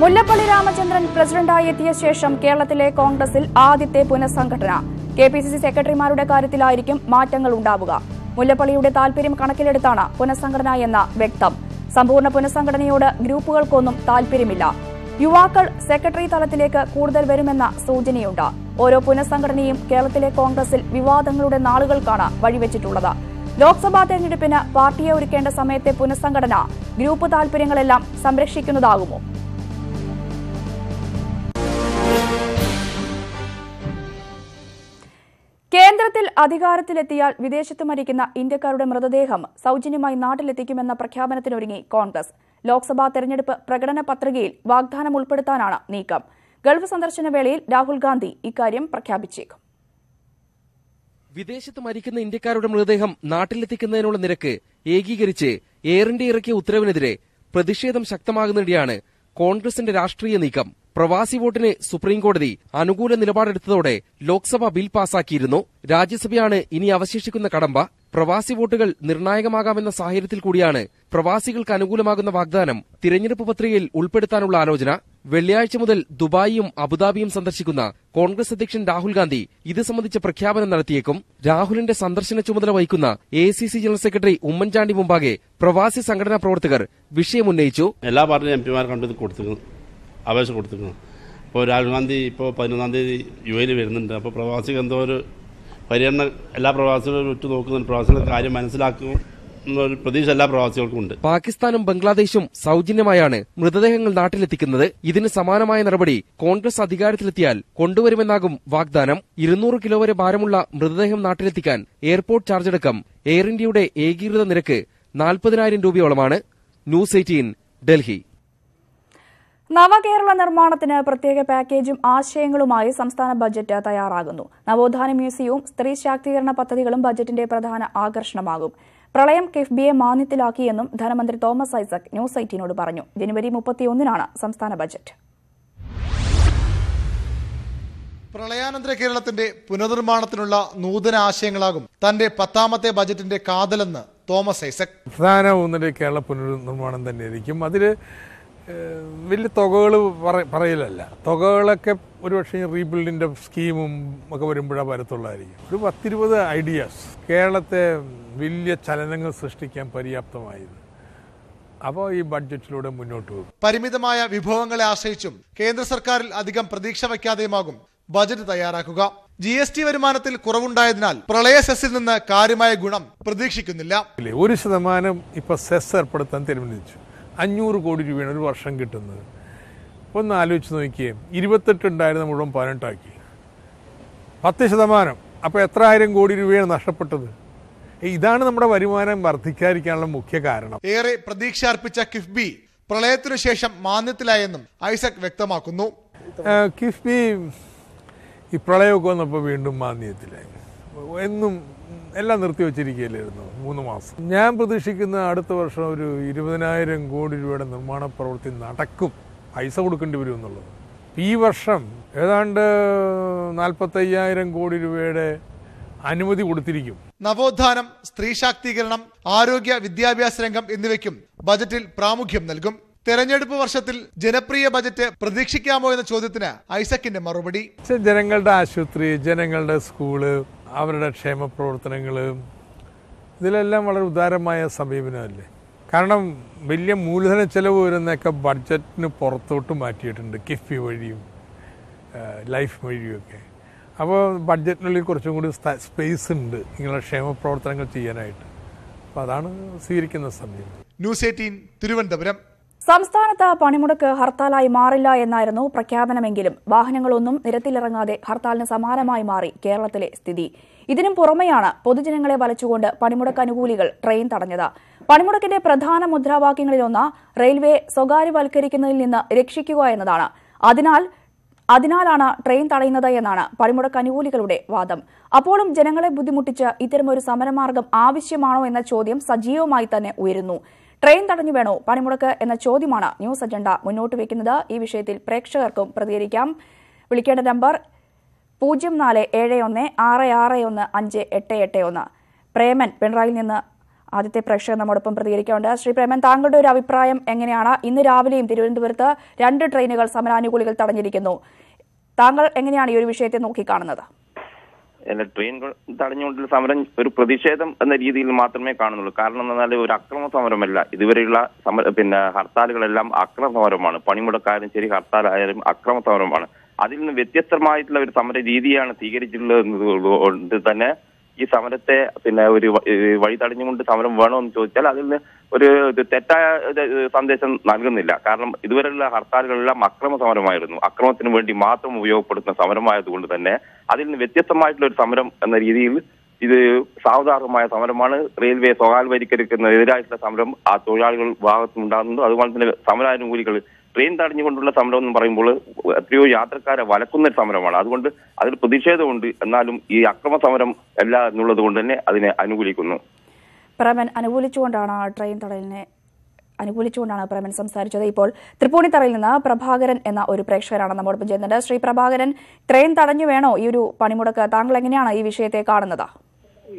മുല്ലപ്പള്ളി രാമചന്ദ്രൻ പ്രസിഡന്റായി എത്തിയ ശേഷം കേരളത്തിലെ കോൺഗ്രസിൽ ആദ്യത്തെ പുനഃസംഘടന. KPCC സെക്രട്ടറിമാരുടെ കാര്യത്തിലായിരിക്കും മാറ്റങ്ങൾ ഉണ്ടാവുക. മുല്ലപ്പള്ളിയുടെ താൽപര്യം കണക്കിലെടുത്താണ് പുനഃസംഘടന എന്ന വ്യക്തം. സമ്പൂർണ്ണ പുനഃസംഘടനയോട് ഗ്രൂപ്പുകൾക്കൊന്നും താൽപര്യമില്ല. യുവാക്കൾ സെക്രട്ടറി തലത്തിലേക്ക് കൂടുതൽ വരുമെന്ന സൂചനയുണ്ട്. ഓരോ പുനഃസംഘടനയും കേരളത്തിലെ കോൺഗ്രസിൽ വിവാദങ്ങളുടെ നാളുകൾക്കാണ് വഴിവെച്ചിട്ടുള്ളത്. ലോക്സഭാ തെരഞ്ഞെടുപ്പിന് പാർട്ടിയെ ഒരുക്കേണ്ട സമയത്തെ പുനഃസംഘടന ഗ്രൂപ്പ് താൽപര്യങ്ങളെല്ലാം സംരക്ഷിക്കുന്നതാകുമോ? കേന്ദ്രത്തിൽ അധികാരത്തിലെത്തിയാൽ വിദേശത്ത് മരിക്കുന്ന ഇന്ത്യക്കാരുടെ മൃതദേഹം സൌജന്യമായി നാട്ടിലെത്തിക്കുമെന്ന പ്രഖ്യാപനത്തിനൊരുങ്ങി കോൺഗ്രസ്. ലോക്സഭാ തെരഞ്ഞെടുപ്പ് പ്രകടന പത്രികയിൽ വാഗ്ദാനം ഉൾപ്പെടുത്താനാണ് നീക്കം. ഗൾഫ് സന്ദർശന വേളയിൽ രാഹുൽ ഗാന്ധി ഇക്കാര്യം പ്രഖ്യാപിച്ചേക്കും. വിദേശത്ത് മരിക്കുന്ന ഇന്ത്യക്കാരുടെ മൃതദേഹം നാട്ടിലെത്തിക്കുന്നതിനുള്ള നിരക്ക് ഏകീകരിച്ച് എയർ ഇന്ത്യ ഇറക്കിയ ഉത്തരവിനെതിരെ പ്രതിഷേധം ശക്തമാകുന്നതിനിടെയാണ് കോൺഗ്രസിന്റെ രാഷ്ട്രീയ നീക്കം. പ്രവാസി വോട്ടിന് സുപ്രീംകോടതി അനുകൂല നിലപാടെടുത്തതോടെ ലോക്സഭ ബിൽ പാസാക്കിയിരുന്നു. രാജ്യസഭയാണ് ഇനി അവശേഷിക്കുന്ന കടമ്പ. പ്രവാസി വോട്ടുകൾ നിർണായകമാകാമെന്ന സാഹചര്യത്തിൽ കൂടിയാണ് പ്രവാസികൾക്ക് അനുകൂലമാകുന്ന വാഗ്ദാനം തിരഞ്ഞെടുപ്പ് പത്രികയിൽ ഉൾപ്പെടുത്താനുള്ള ആലോചന. വെള്ളിയാഴ്ച മുതൽ ദുബായിയും അബുദാബിയും സന്ദർശിക്കുന്ന കോൺഗ്രസ് അധ്യക്ഷൻ രാഹുൽ ഗാന്ധി ഇത് സംബന്ധിച്ച പ്രഖ്യാപനം നടത്തിയേക്കും. രാഹുലിന്റെ സന്ദർശന ചുമതല വഹിക്കുന്ന AICC ജനറൽ സെക്രട്ടറി ഉമ്മൻചാണ്ടി മുമ്പാകെ പ്രവാസി സംഘടനാ പ്രവർത്തകർ വിഷയമുന്നയിച്ചു. എല്ലാ പാർട്ടി MPമാർ കണ്ടത് കൊടുത്തിരുന്നു, അപേക്ഷ കൊടുത്തിരുന്നു. ഇപ്പോൾ രാഹുൽ ഗാന്ധി ഇപ്പോൾ 11-ാം തീയതി UAE വരുന്നുണ്ട്. അപ്പോൾ പ്രവാസികൾ എന്തോ ഒരു പരിഗണന എല്ലാ പ്രവാസികളും ഉറ്റുനോക്കുന്നുണ്ട്. പ്രവാസികളുടെ കാര്യം മനസ്സിലാക്കും എന്നൊരു പ്രതീക്ഷ എല്ലാ പ്രവാസികൾക്കും ഉണ്ട്. പാകിസ്ഥാനും ബംഗ്ലാദേശും സൌജന്യമായാണ് മൃതദേഹങ്ങൾ നാട്ടിലെത്തിക്കുന്നത്. ഇതിന് സമാനമായ നടപടി കോൺഗ്രസ് അധികാരത്തിലെത്തിയാൽ കൊണ്ടുവരുമെന്നാകും വാഗ്ദാനം. 200 കിലോ വരെ ഭാരമുള്ള മൃതദേഹം നാട്ടിലെത്തിക്കാൻ എയർപോർട്ട് ചാർജ് അടക്കം എയർ ഇന്ത്യയുടെ ഏകീകൃത നിരക്ക് 40,000 രൂപയോളമാണ്. ന്യൂസ് 18 ഡൽഹി. നവകേരള നിർമ്മാണത്തിന് പ്രത്യേക പാക്കേജും ആശയങ്ങളുമായി സംസ്ഥാന ബജറ്റ് തയ്യാറാകുന്നു. നവോത്ഥാന മ്യൂസിയവും സ്ത്രീ ശാക്തീകരണ പദ്ധതികളും ബജറ്റിന്റെ പ്രധാന ആകർഷണമാകും. പ്രളയം കിഫ്ബിയെ മാന്ദ്യത്തിലാക്കിയെന്നും ധനമന്ത്രി തോമസ് ഐസക് ന്യൂസ് 18നോട് പറഞ്ഞു. ജനുവരി 31-നാണ് സംസ്ഥാന ബജറ്റ്. പ്രളയാനന്തര കേരളത്തിന്റെ പുനർനിർമ്മാണത്തിനുള്ള നൂതന ആശയങ്ങളാകും തന്റെ 10ാമത്തെ ബജറ്റിന്റെ കാതലെന്ന് തോമസ് ഐസക്. പ്രധാന ഊന്നൽ കേരള പുനർനിർമ്മാണം തന്നെയായിരിക്കും. അതിൽ വലിയ തുകകൾ പറയലല്ല. തുകകളൊക്കെ ഒരുപക്ഷെ റീബിൽഡിന്റെ സ്കീമും ഒക്കെ വരുമ്പോഴാണ് വരത്തുള്ളതായിരിക്കും. ഒരു 10-20 ഐഡിയാസ് കേരളത്തെ വലിയ ചലനങ്ങൾ സൃഷ്ടിക്കാൻ പര്യാപ്തമായത്. അപ്പോൾ ഈ ബഡ്ജറ്റിലൂടെ മുന്നോട്ട് പോകും. പരിമിതമായ വിഭവങ്ങളെ ആശ്രയിച്ചും കേന്ദ്ര സർക്കാരിൽ അധികം പ്രതീക്ഷ വയ്ക്കാതെയുമാകും ബജറ്റ് തയ്യാറാക്കുക. GST വരുമാനത്തിൽ കുറവുണ്ടായതിനാൽ പ്രളയ സെസ്സിൽ നിന്ന് കാര്യമായ ഗുണം പ്രതീക്ഷിക്കുന്നില്ല. 1% ഇപ്പൊ സെസ് ഏർപ്പെടുത്താൻ തീരുമാനിച്ചു. 500 കോടി രൂപയാണ് ഒരു വർഷം കിട്ടുന്നത്. ഒന്ന് ആലോചിച്ച് നോക്കിയേ, 28 ഉണ്ടായിരുന്ന മുഴുവൻ 18 ആക്കി. 10%. അപ്പോൾ എത്ര ആയിരം കോടി രൂപയാണ് നഷ്ടപ്പെട്ടത്? ഇതാണ് നമ്മുടെ വരുമാനം വർദ്ധിക്കാതിരിക്കാനുള്ള മുഖ്യ കാരണം. ഏറെ പ്രതീക്ഷ അർപ്പിച്ച കിഫ്ബി പ്രളയത്തിനു ശേഷം മാന്ദ്യത്തിലായെന്നും ഐസക് വ്യക്തമാക്കുന്നു. കിഫ്ബി ഈ പ്രളയമൊക്കെ വന്നപ്പോൾ വീണ്ടും മാന്ദ്യത്തിലായി. എന്നും എല്ലാം നിർത്തിവെച്ചിരിക്കുകയല്ലായിരുന്നു 3 മാസം. ഞാൻ പ്രതീക്ഷിക്കുന്ന അടുത്ത വർഷം ഒരു 20,000 കോടി രൂപയുടെ നിർമ്മാണ പ്രവൃത്തി നടക്കും. പൈസ കൊടുക്കേണ്ടി വരും എന്നുള്ളത്. ഈ വർഷം ഏതാണ്ട് 45,000 കോടി രൂപയുടെ അനുമതി കൊടുത്തിരിക്കും. നവോത്ഥാനം, സ്ത്രീ ശാക്തീകരണം, ആരോഗ്യ വിദ്യാഭ്യാസ രംഗം എന്നിവയ്ക്കും ബജറ്റിൽ പ്രാമുഖ്യം നൽകും. തെരഞ്ഞെടുപ്പ് വർഷത്തിൽ ജനപ്രിയ ബജറ്റ് പ്രതീക്ഷിക്കാമോ എന്ന ചോദ്യത്തിന് ഐസക്കിന്റെ മറുപടി. ജനങ്ങളുടെ ആശുപത്രി, ജനങ്ങളുടെ സ്കൂള്, അവരുടെ ക്ഷേമ പ്രവർത്തനങ്ങൾ, ഇതിലെല്ലാം വളരെ ഉദാരമായ സമീപനമല്ലേ. കാരണം വലിയ മൂലധന ചെലവ് വരുന്നതൊക്കെ ബഡ്ജറ്റിന് പുറത്തോട്ട് മാറ്റിയിട്ടുണ്ട്, കിഫ്ബി വഴിയും ലൈഫ് വഴിയുമൊക്കെ. അപ്പോൾ ബഡ്ജറ്റിനുള്ളിൽ കുറച്ചും കൂടി സ്പേസ് ഉണ്ട് ഇങ്ങനെയുള്ള ക്ഷേമ പ്രവർത്തനങ്ങൾ ചെയ്യാനായിട്ട്. അപ്പോൾ അതാണ് സ്വീകരിക്കുന്ന സമീപനം. ന്യൂസ് 18 തിരുവനന്തപുരം. സംസ്ഥാനത്ത് പണിമുടക്ക് ഹർത്താലായി മാറില്ല എന്നായിരുന്നു പ്രഖ്യാപനമെങ്കിലും വാഹനങ്ങളൊന്നും നിരത്തിലിറങ്ങാതെ ഹർത്താലിന് സമാനമായി മാറി കേരളത്തിലെ സ്ഥിതി. ഇതിനും പുറമെയാണ് പൊതുജനങ്ങളെ വലച്ചുകൊണ്ട് പണിമുടക്ക് അനുകൂലികൾ ട്രെയിൻ തടഞ്ഞത്. പണിമുടക്കിന്റെ പ്രധാന മുദ്രാവാക്യങ്ങളിലൊന്ന് റെയിൽവേ സ്വകാര്യവൽക്കരിക്കുന്നതിൽ നിന്ന് രക്ഷിക്കുക എന്നതാണ്. അതിനാലാണ് ട്രെയിൻ തടയുന്നത് എന്നാണ് പണിമുടക്ക് അനുകൂലികളുടെ വാദം. അപ്പോഴും ജനങ്ങളെ ബുദ്ധിമുട്ടിച്ച് ഇത്തരമൊരു സമരമാർഗം ആവശ്യമാണോ എന്ന ചോദ്യം സജീവമായി തന്നെ ഉയരുന്നു. ട്രെയിൻ തടഞ്ഞു വേണോ പണിമുടക്ക് എന്ന ചോദ്യമാണ് ന്യൂസ് അജണ്ട മുന്നോട്ട് വയ്ക്കുന്നത്. ഈ വിഷയത്തിൽ പ്രേക്ഷകർക്കും പ്രതികരിക്കാം. വിളിക്കേണ്ട നമ്പർ 0471661588. പ്രേമൻ പിണറായിൽ നിന്ന് ആദ്യത്തെ പ്രേക്ഷകർ നമ്മോടൊപ്പം പ്രതികരിക്കാറുണ്ട്. ശ്രീ പ്രേമൻ, താങ്കളുടെ ഒരു അഭിപ്രായം എങ്ങനെയാണ്? ഇന്ന് രാവിലെയും തിരുവനന്തപുരത്ത് 2 ട്രെയിനുകൾ സമരാനുകൂലികൾ തടഞ്ഞിരിക്കുന്നു. താങ്കൾ എങ്ങനെയാണ് ഈ ഒരു വിഷയത്തെ നോക്കിക്കാണുന്നത്? ട്രെയിനുകൾ തടഞ്ഞുകൊണ്ടുള്ള സമരം പ്രതിഷേധം എന്ന രീതിയിൽ മാത്രമേ കാണുന്നുള്ളൂ. കാരണം എന്ന് പറഞ്ഞാൽ ഒരു അക്രമ സമരമല്ല. ഇതുവരെയുള്ള ഹർത്താലുകളെല്ലാം അക്രമ സമരമാണ്. പണിമുടക്കായാലും ശരി, ഹർത്താലായാലും അക്രമ സമരമാണ്. അതിൽ നിന്ന് വ്യത്യസ്തമായിട്ടുള്ള ഒരു സമര രീതിയാണ് സ്വീകരിച്ചിട്ടുള്ളത് എന്നതുകൊണ്ട് തന്നെ ഈ സമരത്തെ ഒരു വഴി തടഞ്ഞുകൊണ്ട് സമരം വേണോ എന്ന് ചോദിച്ചാൽ അതിൽ നിന്ന് ഒരു തെറ്റായ സന്ദേശം നൽകുന്നില്ല. കാരണം ഇതുവരെയുള്ള ഹർത്താലുകളെല്ലാം അക്രമ സമരമായിരുന്നു. അക്രമത്തിന് വേണ്ടി മാത്രം ഉപയോഗപ്പെടുത്തുന്ന സമരമായതുകൊണ്ട് തന്നെ അതിൽ നിന്ന് വ്യത്യസ്തമായിട്ടുള്ള ഒരു സമരം എന്ന രീതിയിൽ ഇത് സാവധാനമായ സമരമാണ്. റെയിൽവേ സ്വകാര്യവൽക്കരിക്കുന്നതിനെതിരായിട്ടുള്ള സമരം ആ തൊഴിലാളികൾ ഭാഗത്തുനിന്നുണ്ടാകുന്നു. അതുപോലെ തന്നെ സമരാനുകൂലികൾ ട്രെയിൻ തടഞ്ഞുകൊണ്ടുള്ള സമരം എന്ന് പറയുമ്പോൾ എത്രയോ യാത്രക്കാരെ വലക്കുന്ന ഒരു സമരമാണ്. അതുകൊണ്ട് അതിൽ പ്രതിഷേധമുണ്ട്. എന്നാലും ഈ അക്രമ സമരം അല്ല എന്നുള്ളത് കൊണ്ട് തന്നെ അതിനെ അനുകൂലിക്കുന്നു. പ്രേമൻ അനുകൂലിച്ചുകൊണ്ടാണ് പ്രേമൻ സംസാരിച്ചത്. ഇപ്പോൾ തൃപ്പൂണിത്തറയിൽ നിന്ന് പ്രഭാകരൻ എന്ന ഒരു പ്രേക്ഷകരാണ് നമ്മോടൊപ്പം ചെയ്യുന്നത്. ശ്രീ പ്രഭാകരൻ, ട്രെയിൻ തടഞ്ഞു വേണോ ഈ ഒരു പണിമുടക്ക്? താങ്കൾ എങ്ങനെയാണ് ഈ വിഷയത്തെ കാണുന്നത്?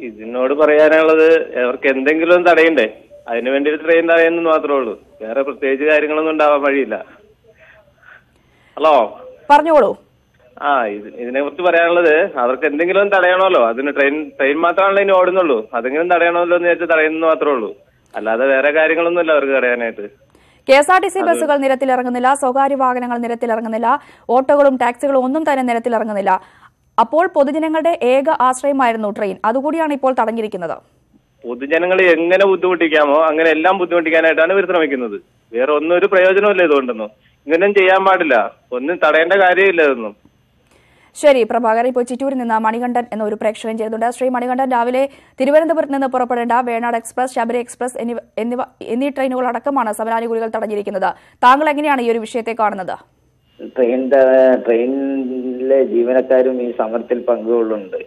ഇതിനോട് പറയാനുള്ളത് അവർക്ക് എന്തെങ്കിലും തടയണ്ടേ? അതിനുവേണ്ടി ഒരു ട്രെയിൻ തടയുന്നു മാത്രമേ ഉള്ളൂ. വേറെ പ്രത്യേകിച്ച് കാര്യങ്ങളൊന്നും ഉണ്ടാവാൻ വഴിയില്ല. ഹലോ, പറഞ്ഞോളൂ. ഇതിനെ കുറിച്ച് പറയാനുള്ളത് അവർക്ക് എന്തെങ്കിലും തടയണമല്ലോ. അതിന് ട്രെയിൻ മാത്രമാണല്ലോ ഇനി ഓടുന്നുള്ളൂ. അതെങ്കിലും തടയണമല്ലോ എന്ന് വെച്ചാൽ തടയുന്നു മാത്രമേ ഉള്ളൂ. അല്ലാതെ വേറെ കാര്യങ്ങളൊന്നുമില്ല അവർക്ക് തടയാനായിട്ട്. KSRTC ബസ്സുകൾ നിരത്തിലിറങ്ങുന്നില്ല, സ്വകാര്യ വാഹനങ്ങൾ നിരത്തിലിറങ്ങുന്നില്ല, ഓട്ടോകളും ടാക്സികളും ഒന്നും തന്നെ നിരത്തിലിറങ്ങുന്നില്ല. അപ്പോൾ പൊതുജനങ്ങളുടെ ഏക ആശ്രയമായിരുന്നു ട്രെയിൻ. അതുകൂടിയാണ് ഇപ്പോൾ തടഞ്ഞിരിക്കുന്നത്. പൊതുജനങ്ങളെ എങ്ങനെ ബുദ്ധിമുട്ടിക്കാമോ അങ്ങനെ എല്ലാം ബുദ്ധിമുട്ടിക്കാനായിട്ടാണ് ഇവർ ശ്രമിക്കുന്നത്. വേറെ ഒന്നും ഒരു പ്രയോജനമില്ല ഇതുകൊണ്ടൊന്നും. ഇങ്ങനെയും ചെയ്യാൻ പാടില്ല. ഒന്നും തടയേണ്ട കാര്യമില്ല ഇതൊന്നും. ശരി പ്രഭാകരൻ, ഇപ്പോൾ ചിറ്റൂരിൽ നിന്ന് മണികണ്ഠൻ എന്ന ഒരു പ്രേക്ഷകൻ ചെയ്തിട്ടുണ്ട്. ശ്രീ മണികണ്ഠൻ, രാവിലെ തിരുവനന്തപുരത്ത് നിന്ന് പുറപ്പെടേണ്ട വേണാട് എക്സ്പ്രസ്, ശബരി എക്സ്പ്രസ് എന്നീ ട്രെയിനുകൾ അടക്കമാണ് സമരാനുകൂലികൾ തടഞ്ഞിരിക്കുന്നത്. താങ്കൾ എങ്ങനെയാണ് ഈ ഒരു വിഷയത്തെ കാണുന്നത്? ട്രെയിനിലെ ജീവനക്കാരും ഈ സമരത്തിൽ പങ്കുകൊള്ളുന്നുണ്ട്.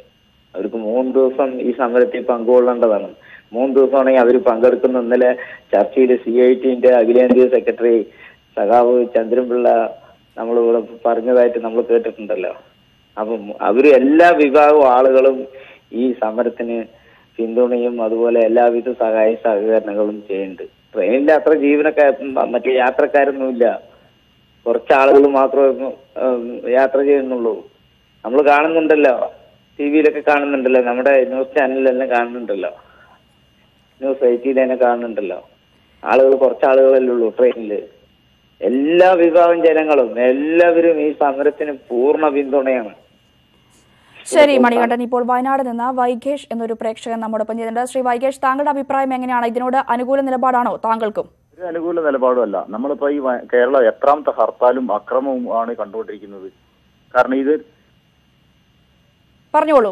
അവർക്ക് 3 ദിവസം ഈ സമരത്തിൽ പങ്കുകൊള്ളേണ്ടതാണ്. 3 ദിവസമാണെങ്കിൽ അവർ പങ്കെടുക്കുന്ന. ഇന്നലെ ചർച്ചയിൽ CITന്റെ അഖിലേന്ത്യാ സെക്രട്ടറി സഖാവ് ചന്ദ്രൻപിള്ള നമ്മളിവിടെ പറഞ്ഞതായിട്ട് നമ്മൾ കേട്ടിട്ടുണ്ടല്ലോ. അപ്പം അവര് എല്ലാ വിഭാഗം ആളുകളും ഈ സമരത്തിന് പിന്തുണയും അതുപോലെ എല്ലാവിധ സഹായ സഹകരണങ്ങളും ചെയ്യുന്നുണ്ട്. ട്രെയിനിൽ അത്ര മറ്റു യാത്രക്കാരൊന്നുമില്ല. കുറച്ചാളുകൾ മാത്രമേ യാത്ര ചെയ്യുന്നുള്ളൂ. നമ്മൾ കാണുന്നുണ്ടല്ലോ, TV-യിലൊക്കെ കാണുന്നുണ്ടല്ലോ, നമ്മുടെ ന്യൂസ് ചാനലിലെല്ലാം കാണുന്നുണ്ടല്ലോ, ന്യൂസ് 18 തന്നെ കാണുന്നുണ്ടല്ലോ. കുറച്ചാളുകളല്ലേ ഉള്ളൂ ട്രെയിനിൽ. എല്ലാ വിഭാഗം ജനങ്ങളും എല്ലാവരും ഈ സമരത്തിന് പൂർണ്ണ പിന്തുണയാണ്. ശരി മണികണ്ഠൻ, ഇപ്പോൾ വയനാട് നിന്ന് വൈകേഷ് എന്നൊരു പ്രേക്ഷകൻ നമ്മോടൊപ്പം ചെയ്തിട്ടുണ്ട്. ശ്രീ വൈകേഷ്, താങ്കളുടെ അഭിപ്രായം എങ്ങനെയാണ്? ഇതിനോട് അനുകൂല നിലപാടാണോ താങ്കൾക്കും? ഒരു അനുകൂല നിലപാടുമല്ല. നമ്മളിപ്പോ ഈ കേരള എത്രാമത്തെ ഹർത്താലും അക്രമവും ആണ് കണ്ടുകൊണ്ടിരിക്കുന്നത്. കാരണം ഇത് പറഞ്ഞോളൂ.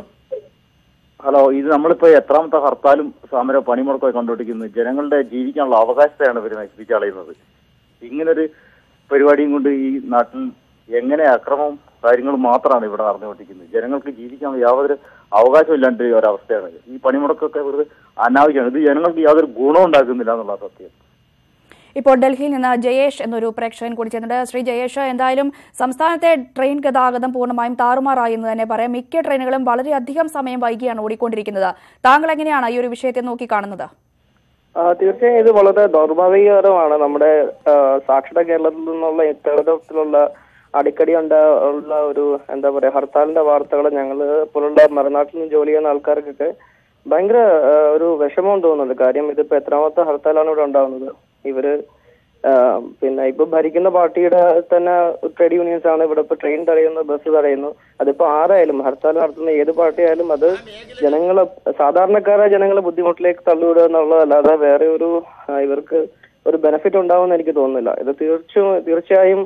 ഹലോ, ഇത് നമ്മളിപ്പോ എത്രാമത്തെ ഹർത്താലും സമര പണിമുടക്കമായി കണ്ടുകൊണ്ടിരിക്കുന്നത്. ജനങ്ങളുടെ ജീവിക്കാനുള്ള അവകാശത്തെയാണ് ഇവർ നശിപ്പിച്ചളയുന്നത്. ഇങ്ങനൊരു പരിപാടിയും കൊണ്ട് ഈ നാട്ടിൽ എങ്ങനെ അക്രമവും കാര്യങ്ങളും മാത്രമാണ് ഇവിടെ നടന്നുകൊണ്ടിരിക്കുന്നത്. ജനങ്ങൾക്ക് ജീവിക്കാൻ യാതൊരു അവകാശമില്ലാണ്ട് ഒരവസ്ഥയാണ്. ഈ പണിമുടക്കൊക്കെ വെറുതെ അനാവശ്യമാണ്. ഇത് ജനങ്ങൾക്ക് യാതൊരു ഗുണം ഉണ്ടാക്കുന്നില്ല എന്നുള്ള സത്യം. ഇപ്പോൾ ഡൽഹിയിൽ നിന്ന് ജയേഷ് എന്നൊരു പ്രേക്ഷകൻ കൂടി ചെയ്യുന്നുണ്ട്. ശ്രീ ജയേഷ്, എന്തായാലും സംസ്ഥാനത്തെ ട്രെയിൻ ഗതാഗതം പൂർണ്ണമായും താറുമാറായി എന്ന് തന്നെ പറയാം. മിക്ക ട്രെയിനുകളും വളരെയധികം സമയം വൈകിയാണ് ഓടിക്കൊണ്ടിരിക്കുന്നത്. താങ്കൾ എങ്ങനെയാണ് ഈ ഒരു വിഷയത്തെ നോക്കി കാണുന്നത്? തീർച്ചയായും ഇത് വളരെ ദൗർഭാഗ്യകരമാണ്. നമ്മുടെ സാക്ഷര കേരളത്തിൽ നിന്നുള്ള ഇത്തരത്തിലുള്ള അടിക്കടി ഉള്ള ഒരു എന്താ പറയാ ഹർത്താലിന്റെ വാർത്തകൾ ഞങ്ങള് പോലുള്ള മറുനാട്ടിൽ നിന്ന് ജോലി ചെയ്യുന്ന ആൾക്കാർക്കൊക്കെ ഭയങ്കര ഒരു വിഷമം തോന്നുന്നുണ്ട്. കാര്യം ഇതിപ്പോ എത്രാമത്തെ ഹർത്താലാണ് ഇവിടെ ഉണ്ടാവുന്നത്. ഇവര് പിന്നെ ഇപ്പൊ ഭരിക്കുന്ന പാർട്ടിയുടെ തന്നെ ട്രേഡ് യൂണിയൻസ് ആണ് ഇവിടെ ഇപ്പൊ ട്രെയിൻ തടയുന്നു, ബസ് തടയുന്നു. അതിപ്പോ ആരായാലും ഹർത്താൽ നടത്തുന്ന ഏത് പാർട്ടി ആയാലും അത് ജനങ്ങളെ സാധാരണക്കാരായ ജനങ്ങളെ ബുദ്ധിമുട്ടിലേക്ക് തള്ളിവിടുക എന്നുള്ളതല്ലാതെ വേറെ ഒരു ഇവർക്ക് ഒരു ബെനിഫിറ്റ് ഉണ്ടാവുമെന്ന് എനിക്ക് തോന്നുന്നില്ല. ഇത് തീർച്ചയായും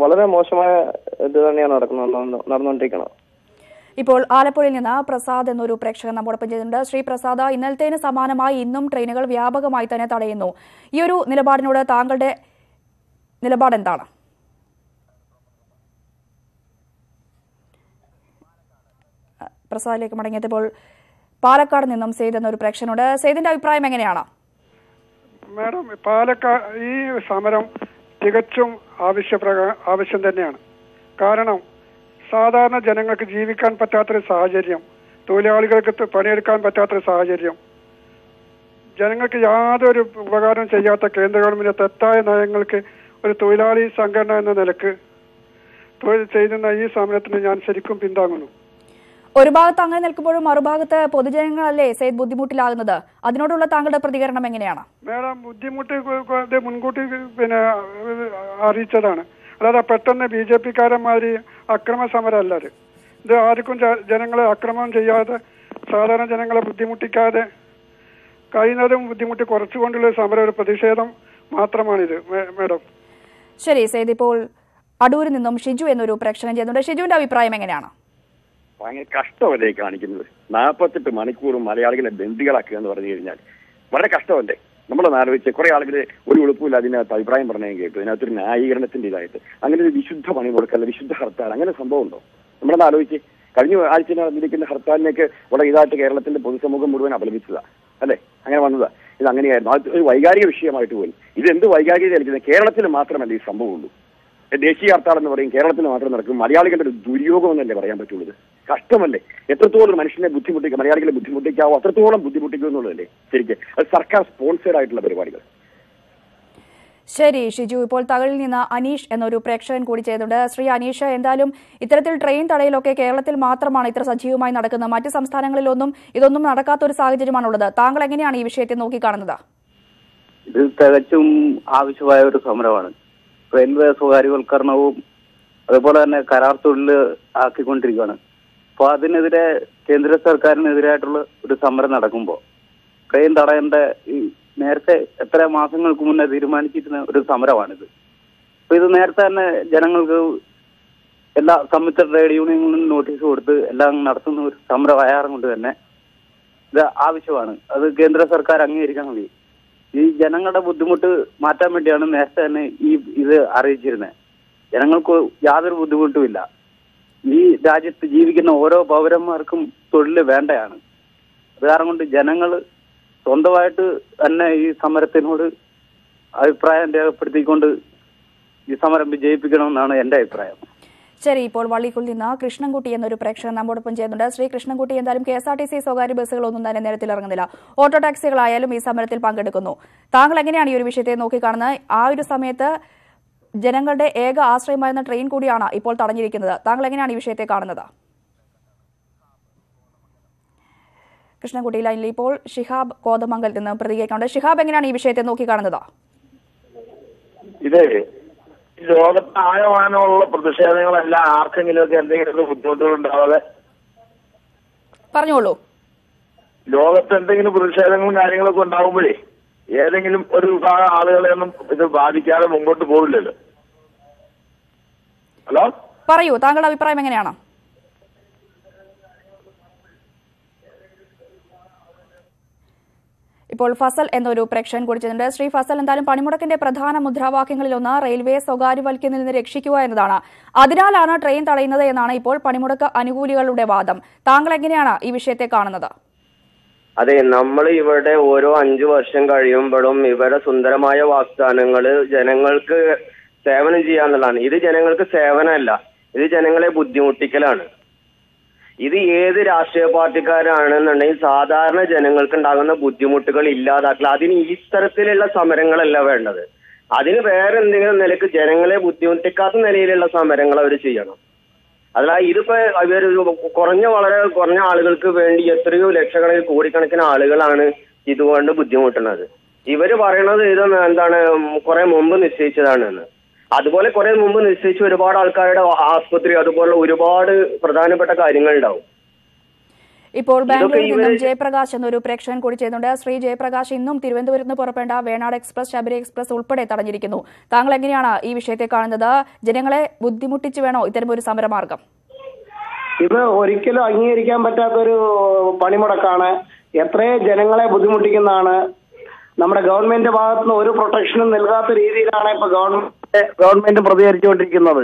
വളരെ മോശമായ ഇത് തന്നെയാണ് നടന്നുകൊണ്ടിരിക്കുന്നത്. ഇപ്പോൾ ആലപ്പുഴയിൽ നിന്ന് പ്രസാദ് എന്നൊരു പ്രേക്ഷകൻ നമ്മോടൊപ്പം ചെയ്തിട്ടുണ്ട്. ശ്രീ പ്രസാദ്, ഇന്നലത്തേന് സമാനമായി ഇന്നും ട്രെയിനുകൾ വ്യാപകമായി തന്നെ തടയുന്നു. ഈ ഒരു നിലപാടിനോട് താങ്കളുടെ നിലപാട് എന്താണ്? പ്രസാദിലേക്ക് മടങ്ങിയപ്പോൾ പാലക്കാട് നിന്നും സെയ്ദ് എന്നൊരു പ്രേക്ഷകനോട്. സെയ്ദിന്റെ അഭിപ്രായം എങ്ങനെയാണ്? മാഡം, പാലക്കാട് ഈ സമരം തികച്ചും ആവശ്യം തന്നെയാണ്. കാരണം സാധാരണ ജനങ്ങൾക്ക് ജീവിക്കാൻ പറ്റാത്തൊരു സാഹചര്യം, തൊഴിലാളികൾക്ക് പണിയെടുക്കാൻ പറ്റാത്തൊരു സാഹചര്യം, ജനങ്ങൾക്ക് യാതൊരു ഉപകാരം ചെയ്യാത്ത കേന്ദ്ര ഗവൺമെന്റ് തെറ്റായ നയങ്ങൾക്ക് ഒരു തൊഴിലാളി സംഘടന എന്ന നിലക്ക് ചെയ്യുന്ന ഈ സമരത്തിന് ഞാൻ ശരിക്കും പിന്താങ്ങുന്നു. ഒരു ഭാഗത്ത് അങ്ങനെ നിൽക്കുമ്പോഴും മറുഭാഗത്ത് പൊതുജനങ്ങളല്ലേ സെയ്ദ് ബുദ്ധിമുട്ടിലാകുന്നത്? അതിനോടുള്ള താങ്കളുടെ പ്രതികരണം എങ്ങനെയാണ്? മേഡം, ബുദ്ധിമുട്ട് മുൻകൂട്ടി അറിയിച്ചതാണ്. അല്ലാതെ പെട്ടെന്ന് BJP-കാരന്മാര് അക്രമ സമരമല്ല. ഇത് ആർക്കും ജനങ്ങളെ അക്രമം ചെയ്യാതെ സാധാരണ ജനങ്ങളെ ബുദ്ധിമുട്ടിക്കാതെ കഴിയുന്നതും ബുദ്ധിമുട്ടി കുറച്ചുകൊണ്ടുള്ള സമരം, ഒരു പ്രതിഷേധം മാത്രമാണിത് മേഡം. ശരി സെയ്ദ്, ഇപ്പോൾ അടൂരിൽ നിന്നും ഷിജു എന്നൊരു പ്രേക്ഷകൻ ചെയ്യുന്നുണ്ട്. ഷിജുവിന്റെ അഭിപ്രായം എങ്ങനെയാണ്? ഭയങ്കര കഷ്ടമല്ലേ കാണിക്കുന്നത്? 48 മണിക്കൂറും മലയാളികളെ ബന്ദികളാക്കുക എന്ന് പറഞ്ഞു കഴിഞ്ഞാൽ വളരെ കഷ്ടമല്ലേ? നമ്മളൊന്ന് ആലോചിച്ച് കുറെ ആളുകൾ ഒരു എളുപ്പമില്ല അതിനകത്ത് അഭിപ്രായം പറഞ്ഞു കേട്ടു. ഇതിനകത്തൊരു ന്യായീകരണത്തിന്റെ ഇതായിട്ട് അങ്ങനെ ഒരു വിശുദ്ധ പണി കൊടുക്കല്ല, വിശുദ്ധ ഹർത്താൽ, അങ്ങനെ സംഭവം ഉണ്ടോ? നമ്മളൊന്ന് ആലോചിച്ച് കഴിഞ്ഞ ആഴ്ച നടന്നിരിക്കുന്ന ഹർത്താലിനൊക്കെ വളരെ ഇതായിട്ട് കേരളത്തിന്റെ പൊതുസമൂഹം മുഴുവൻ അപലപിച്ചതാ അല്ലെ? അങ്ങനെ വന്നതാ. ഇത് അങ്ങനെയായിരുന്നു. അത് ഒരു വൈകാരിക വിഷയമായിട്ട് പോയി. ഇതെന്ത് വൈകാരികത കളിക്കുന്നത്? കേരളത്തിൽ മാത്രമല്ല ഈ സംഭവം ഉള്ളൂ. ദേശീയ ഹർത്താൽ എന്ന് പറയും കേരളത്തിൽ മാത്രം നടക്കും. മലയാളികളുടെ ഒരു ദുര്യോഗം എന്നല്ലേ പറയാൻ പറ്റുള്ളൂ. കഷ്ടമല്ലേ? എത്രത്തോളം മനുഷ്യനെ ബുദ്ധിമുട്ടിക്കുക, മലയാളികളെ ബുദ്ധിമുട്ടിക്കാവോ അത്രത്തോളം ബുദ്ധിമുട്ടിക്കും എന്നുള്ളതല്ലേ ശരിക്കും. അത് സർക്കാർ സ്പോൺസേഡ് ആയിട്ടുള്ള പരിപാടികൾ. ശരി ഷിജു, ഇപ്പോൾ തകളിൽ നിന്ന് അനീഷ് എന്നൊരു പ്രേക്ഷകൻ കൂടി ചെയ്തിട്ടുണ്ട്. ശ്രീ അനീഷ്, എന്തായാലും ഇത്തരത്തിൽ ട്രെയിൻ തടയലൊക്കെ കേരളത്തിൽ മാത്രമാണ് ഇത്ര സജീവമായി നടക്കുന്നത്. മറ്റ് സംസ്ഥാനങ്ങളിലൊന്നും ഇതൊന്നും നടക്കാത്തൊരു സാഹചര്യമാണുള്ളത്. താങ്കൾ എങ്ങനെയാണ് ഈ വിഷയത്തെ നോക്കിക്കാണുന്നത്? ഇത് തികച്ചും ആവശ്യമായ ഒരു സമരമാണ്. റെയിൽവേ സ്വകാര്യവൽക്കരണവും അതുപോലെ തന്നെ കരാർ തൊഴിൽ ആക്കിക്കൊണ്ടിരിക്കുകയാണ്. അപ്പോൾ അതിനെതിരെ കേന്ദ്ര സർക്കാരിനെതിരായിട്ടുള്ള ഒരു സമരം നടക്കുമ്പോൾ ട്രെയിൻ തടയേണ്ട നേരത്തെ എത്ര മാസങ്ങൾക്ക് മുന്നേ തീരുമാനിച്ചിരുന്ന ഒരു സമരമാണിത്. അപ്പൊ ഇത് നേരത്തെ തന്നെ ജനങ്ങൾക്ക് എല്ലാ സംയുക്ത ട്രേഡ് യൂണിയനുകളിലും നോട്ടീസ് കൊടുത്ത് എല്ലാം നടത്തുന്ന ഒരു സമരമായാറും കൊണ്ട് തന്നെ ഇത് ആവശ്യമാണ്. അത് കേന്ദ്ര സർക്കാർ അംഗീകരിക്കാൻ മതി. ഈ ജനങ്ങളുടെ ബുദ്ധിമുട്ട് മാറ്റാൻ വേണ്ടിയാണ് നേരത്തെ തന്നെ ഇത് അറിയിച്ചിരുന്നത്. ജനങ്ങൾക്ക് യാതൊരു ബുദ്ധിമുട്ടുമില്ല. ഈ രാജ്യത്ത് ജീവിക്കുന്ന ഓരോ പൗരന്മാർക്കും തൊഴിൽ വേണ്ടയാണ്. അത് കാരണം കൊണ്ട് ജനങ്ങൾ സ്വന്തമായിട്ട് തന്നെ ഈ സമരത്തിനോട് അഭിപ്രായം രേഖപ്പെടുത്തിക്കൊണ്ട് ഈ സമരം വിജയിപ്പിക്കണമെന്നാണ് എന്റെ അഭിപ്രായം. ശരി, ഇപ്പോൾ വള്ളിക്കുള്ളിൽ നിന്ന് കൃഷ്ണൻകുട്ടി എന്നൊരു പ്രേക്ഷകൻ നമ്മോടൊപ്പം ചെയ്യുന്നുണ്ട്. ശ്രീ കൃഷ്ണൻകുട്ടി, എന്തായാലും KSRTC സ്വകാര്യ ബസ്സുകളൊന്നും തന്നെ നിരത്തിൽ ഇറങ്ങുന്നില്ല. ഓട്ടോ ടാക്സികളായാലും ഈ സമരത്തിൽ പങ്കെടുക്കുന്നു. താങ്കൾ എങ്ങനെയാണ് ഈ ഒരു വിഷയത്തെ നോക്കിക്കാണുന്നത്? ആ ഒരു സമയത്ത് ജനങ്ങളുടെ ഏക ആശ്രയമായിരുന്ന ട്രെയിൻ കൂടിയാണ് ഇപ്പോൾ തടഞ്ഞിരിക്കുന്നത്. താങ്കൾ എങ്ങനെയാണ് ഈ വിഷയത്തെ കാണുന്നത്? കൃഷ്ണൻകുട്ടി ലൈനിൽ ഇപ്പോൾ ഷിഹാബ് കോതമംഗലത്തിൽ നിന്ന് പ്രതികരിക്കാനുണ്ട്. ഷിഹാബ്, എങ്ങനെയാണ് ഈ വിഷയത്തെ നോക്കിക്കാണുന്നത്? ഇത് ലോകത്ത് ആകമാനമുള്ള പ്രതിഷേധങ്ങളല്ല ആർക്കെങ്കിലുമൊക്കെ എന്തെങ്കിലും ബുദ്ധിമുട്ടുകൾ ഉണ്ടാവാതെ പറഞ്ഞോളൂ. ലോകത്ത് എന്തെങ്കിലും പ്രതിഷേധങ്ങളും കാര്യങ്ങളൊക്കെ ഉണ്ടാകുമ്പോഴേ ഏതെങ്കിലും ഒരു വിഭാഗം ആളുകളെയൊന്നും ഇത് ബാധിക്കാതെ മുമ്പോട്ട് പോവില്ലല്ലോ. ഹലോ, പറയൂ, താങ്കളുടെ അഭിപ്രായം എങ്ങനെയാണ്? ഇപ്പോൾ ഫസൽ എന്നൊരു പ്രേക്ഷകൻ കൂടി ചെയ്യുന്നുണ്ട്. ശ്രീ ഫസൽ, എന്തായാലും പണിമുടക്കിന്റെ പ്രധാന മുദ്രാവാക്യങ്ങളിലൊന്ന് റെയിൽവേ സ്വകാര്യവൽക്കരണത്തിൽ നിന്ന് രക്ഷിക്കുക എന്നതാണ്. അതിനാലാണ് ട്രെയിൻ തടയുന്നത് എന്നാണ് ഇപ്പോൾ പണിമുടക്ക് അനുകൂലികളുടെ വാദം. താങ്കൾ എങ്ങനെയാണ് ഈ വിഷയത്തെ കാണുന്നത്? അതെ, നമ്മൾ ഇവിടെ ഓരോ 5 വർഷം കഴിയുമ്പോഴും ഇവരുടെ സുന്ദരമായ വാഗ്ദാനങ്ങൾ ജനങ്ങൾക്ക് സേവനം ചെയ്യാന്നുള്ളതാണ്. ഇത് ജനങ്ങൾക്ക് സേവനമല്ല, ഇത് ജനങ്ങളെ ബുദ്ധിമുട്ടിക്കലാണ്. ഇത് ഏത് രാഷ്ട്രീയ പാർട്ടിക്കാരാണെന്നുണ്ടെങ്കിൽ സാധാരണ ജനങ്ങൾക്ക് ഉണ്ടാകുന്ന ബുദ്ധിമുട്ടുകൾ ഇല്ലാതാക്കുക. അതിന് ഇത്തരത്തിലുള്ള സമരങ്ങളല്ല വേണ്ടത്. അതിന് വേറെ എന്തെങ്കിലും നിലക്ക് ജനങ്ങളെ ബുദ്ധിമുട്ടിക്കാത്ത നിലയിലുള്ള സമരങ്ങൾ അവർ ചെയ്യണം. അതല്ല ഇതിപ്പോ ഇവരൊരു വളരെ കുറഞ്ഞ ആളുകൾക്ക് വേണ്ടി എത്രയോ ലക്ഷക്കണക്കിന് കോടിക്കണക്കിന് ആളുകളാണ് ഇതുകൊണ്ട് ബുദ്ധിമുട്ടുന്നത്. ഇവര് പറയണത് ഇത് എന്താണ് കുറെ മുമ്പ് നിശ്ചയിച്ചതാണെന്ന്. അതുപോലെ കുറെ മുമ്പ് നിശ്ചയിച്ച ഒരുപാട് ആൾക്കാരുടെ ആസ്പത്രി അതുപോലുള്ള ഒരുപാട് പ്രധാനപ്പെട്ട കാര്യങ്ങൾ ഉണ്ടാവും. ഇപ്പോൾ ബാംഗ്ലൂരിൽ നിന്നും ജയപ്രകാശ് എന്നൊരു പ്രേക്ഷകൻ കൂടി ചെയ്യുന്നുണ്ട്. ശ്രീ ജയപ്രകാശ്, ഇന്നും തിരുവനന്തപുരത്ത് നിന്ന് പുറപ്പെട്ട വേണാട് എക്സ്പ്രസ്, ശബരി എക്സ്പ്രസ് ഉൾപ്പെടെ തടഞ്ഞിരിക്കുന്നു. താങ്കൾ എങ്ങനെയാണ് ഈ വിഷയത്തെ കാണുന്നത്? ജനങ്ങളെ ബുദ്ധിമുട്ടിച്ച് വേണോ ഇത്തരമൊരു സമരമാർഗം? ഇത് ഒരിക്കലും അംഗീകരിക്കാൻ പറ്റാത്തൊരു പണിമുടക്കാണ്. എത്രയോ ജനങ്ങളെ ബുദ്ധിമുട്ടിക്കുന്നതാണ്. നമ്മുടെ ഗവൺമെന്റ് ഭാഗത്തുനിന്ന് ഒരു പ്രൊട്ടക്ഷനും നൽകാത്ത രീതിയിലാണ് ഇപ്പൊ ഗവൺമെന്റ് പ്രതികരിച്ചുകൊണ്ടിരിക്കുന്നത്.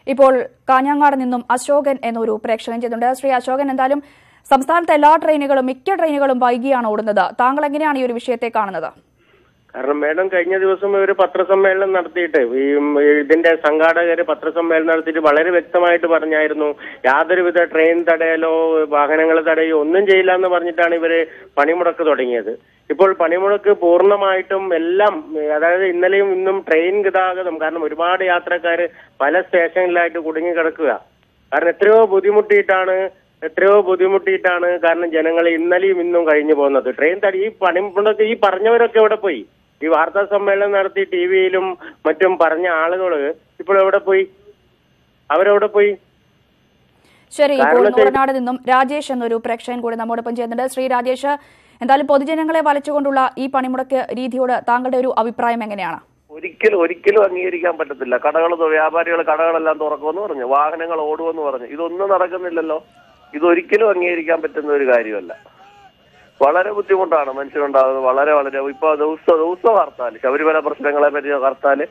ഇപ്പോൾ കാഞ്ഞങ്ങാട് നിന്നും അശോകൻ എന്നൊരു പ്രേക്ഷകൻ ചെയ്യുന്നുണ്ട്. ശ്രീ അശോകൻ, എന്തായാലും സംസ്ഥാനത്തെ എല്ലാ ട്രെയിനുകളും മിക്ക ട്രെയിനുകളും വൈകിയാണ് ഓടുന്നത്. താങ്കൾ എങ്ങനെയാണ് ഈ ഒരു വിഷയത്തെ കാണുന്നത്? കാരണം മേഡം കഴിഞ്ഞ ദിവസം ഒരു പത്രസമ്മേളനം നടത്തിയിട്ട് ഇതിന്റെ സംഘാടകര് പത്രസമ്മേളനം നടത്തിയിട്ട് വളരെ വ്യക്തമായിട്ട് പറഞ്ഞായിരുന്നു, യാതൊരുവിധ ട്രെയിൻ തടയലോ വാഹനങ്ങൾ തടയോ ഒന്നും ചെയ്യില്ല എന്ന് പറഞ്ഞിട്ടാണ് ഇവര് പണിമുടക്ക് തുടങ്ങിയത്. ഇപ്പോൾ പണിമുടക്ക് പൂർണ്ണമായിട്ടും എല്ലാം, അതായത് ഇന്നലെയും ഇന്നും ട്രെയിൻ ഗതാഗതം, കാരണം ഒരുപാട് യാത്രക്കാര് പല സ്റ്റേഷനിലായിട്ട് കുടുങ്ങി കിടക്കുക. കാരണം എത്രയോ ബുദ്ധിമുട്ടിയിട്ടാണ് കാരണം ജനങ്ങൾ ഇന്നലെയും ഇന്നും കഴിഞ്ഞു പോകുന്നത്. ട്രെയിൻ തടി ഈ പണിമുടക്ക് ഈ പറഞ്ഞവരൊക്കെ എവിടെ പോയി? ഈ വാർത്താ സമ്മേളനം നടത്തി ടിവിയിലും മറ്റും പറഞ്ഞ ആളുകള് ഇപ്പോൾ എവിടെ പോയി? അവരെവിടെ പോയി? ശരി, ഇപ്പോൾ നൂറനാട് നിന്നും രാജേഷ് എന്നൊരു പ്രേക്ഷകൻ കൂടി നമ്മോടൊപ്പം ചെയ്യുന്നുണ്ട്. ശ്രീ രാജേഷ്, എന്തായാലും പൊതുജനങ്ങളെ വലച്ചുകൊണ്ടുള്ള ഈ പണിമുടക്ക് രീതിയോട് താങ്കളുടെ ഒരു അഭിപ്രായം എങ്ങനെയാണ്? ഒരിക്കലും അംഗീകരിക്കാൻ പറ്റത്തില്ല. വ്യാപാരികൾ കടകളെല്ലാം തുറക്കുമെന്ന് പറഞ്ഞു, വാഹനങ്ങൾ ഓടുമെന്ന് പറഞ്ഞു. ഇതൊന്നും നടക്കുന്നില്ലല്ലോ. ഇതൊരിക്കലും അംഗീകരിക്കാൻ പറ്റുന്ന ഒരു കാര്യമല്ല. വളരെ ബുദ്ധിമുട്ടാണ് മനുഷ്യരുണ്ടാകുന്നത്. വളരെ ഇപ്പൊ ദിവസ ഹർത്താല്, ശബരിമല പ്രശ്നങ്ങളെ പറ്റി ഹർത്താല്,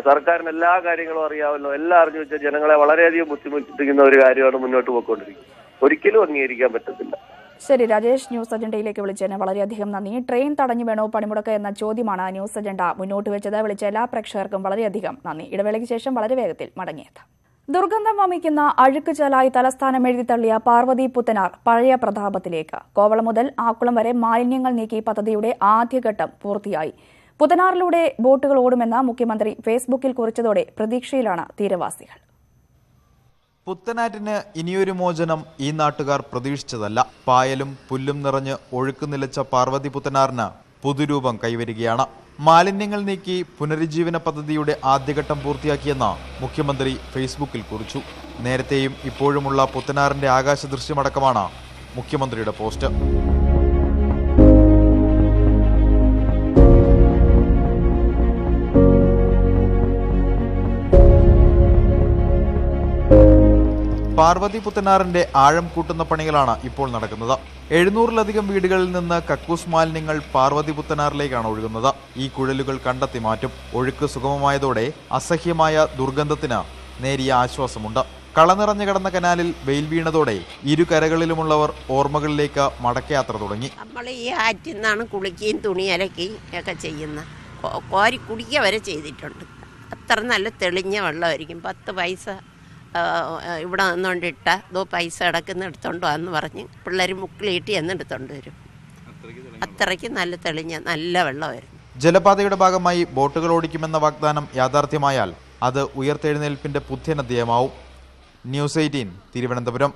സർക്കാരിന് എല്ലാ കാര്യങ്ങളും അറിയാമല്ലോ. എല്ലാം അറിഞ്ഞു വെച്ച ജനങ്ങളെ വളരെയധികം ബുദ്ധിമുട്ടിക്കുന്ന ഒരു കാര്യമാണ് മുന്നോട്ട് പോയിക്കൊണ്ടിരിക്കുന്നത്. ഒരിക്കലും അംഗീകരിക്കാൻ പറ്റത്തില്ല. ശരി രാജേഷ്, ന്യൂസ് അജണ്ടയിലേക്ക് വിളിച്ചതിന് വളരെയധികം നന്ദി. ട്രെയിൻ തടഞ്ഞു വേണോ പണിമുടക്ക് എന്ന ചോദ്യമാണ് ന്യൂസ് അജണ്ട മുന്നോട്ട് വെച്ചത്. വിളിച്ച എല്ലാ പ്രേക്ഷകർക്കും വളരെയധികം നന്ദി. ഇടവേളയ്ക്ക് ശേഷം വളരെ വേഗത്തിൽ മടങ്ങിയെത്താം. ദുർഗന്ധം വമിക്കുന്ന അഴുക്കുചാലായി തലസ്ഥാനം എഴുതിത്തള്ളിയ പാർവതി പുത്തനാർ പഴയ പ്രതാപത്തിലേക്ക്. കോവളം മുതൽ ആക്കുളം വരെ മാലിന്യങ്ങൾ നീക്കി പദ്ധതിയുടെ ആദ്യഘട്ടം പൂർത്തിയായി. പുത്തനാറിലൂടെ ബോട്ടുകൾ ഓടുമെന്ന് മുഖ്യമന്ത്രി ഫേസ്ബുക്കിൽ കുറിച്ചതോടെ പ്രതീക്ഷയിലാണ് തീരവാസികൾ. പുത്തനാറ്റിന് ഇനിയൊരു മോചനം ഈ നാട്ടുകാർ പ്രതീക്ഷിച്ചതല്ല. പായലും പുല്ലും നിറഞ്ഞ് ഒഴുക്ക് നിലച്ച പാർവതി പുത്തനാറിന് പുതുരൂപം കൈവരികയാണ്. മാലിന്യങ്ങൾ നീക്കി പുനരുജ്ജീവന പദ്ധതിയുടെ ആദ്യഘട്ടം പൂർത്തിയാക്കിയെന്ന് മുഖ്യമന്ത്രി ഫേസ്ബുക്കിൽ കുറിച്ചു. നേരത്തെയും ഇപ്പോഴുമുള്ള പുത്തനാറിന്റെ ആകാശ ദൃശ്യമടക്കമാണ് മുഖ്യമന്ത്രിയുടെ പോസ്റ്റ്. പാർവതി പുത്തനാറിന്റെ ആഴം കൂട്ടുന്ന പണികളാണ് ഇപ്പോൾ നടക്കുന്നത്. 700-ലധികം വീടുകളിൽ നിന്ന് കക്കൂസ് മാലിന്യങ്ങൾ പാർവതി പുത്തനാറിലേക്കാണ് ഒഴുകുന്നത്. ഈ കുഴലുകൾ കണ്ടെത്തി മാറ്റും. ഒഴുക്ക് സുഗമമായതോടെ അസഹ്യമായ ദുർഗന്ധത്തിന് നേരിയ ആശ്വാസമുണ്ട്. കളനിറഞ്ഞു കിടന്ന കനാലിൽ വെയിൽ വീണതോടെ ഇരുകരകളിലുമുള്ളവർ ഓർമ്മകളിലേക്ക് മടക്കയാത്ര തുടങ്ങി. നമ്മൾ ഈ ആറ്റിൽ നിന്നാണ് കുളിക്കുകയും തുണി അലക്കുകയും ഒക്കെ ചെയ്യുന്ന. കോരി കുടിക്കുക വരെ ചെയ്തിട്ടുണ്ട്. അത്ര നല്ല തെളിഞ്ഞ വെള്ളമായിരിക്കും. 10 പൈസ ഇവിടെ നിന്നുകൊണ്ടിട്ട പൈസ അടക്കുന്ന എടുത്തോണ്ടോ എന്ന് പറഞ്ഞ് പിള്ളേർ മുക്കിലിട്ട് എന്നെടുത്തോണ്ട് വരും. അത്രയ്ക്ക് നല്ല തെളിഞ്ഞ നല്ല വെള്ളമായിരുന്നു. ജലപാതയുടെ ഭാഗമായി ബോട്ടുകൾ ഓടിക്കുമെന്ന വാഗ്ദാനം യാഥാർത്ഥ്യമായാൽ അത് ഉയർത്തെഴുന്നേൽപ്പിന്റെ പുത്തനധ്യായമാവും. ന്യൂസ് 18 തിരുവനന്തപുരം.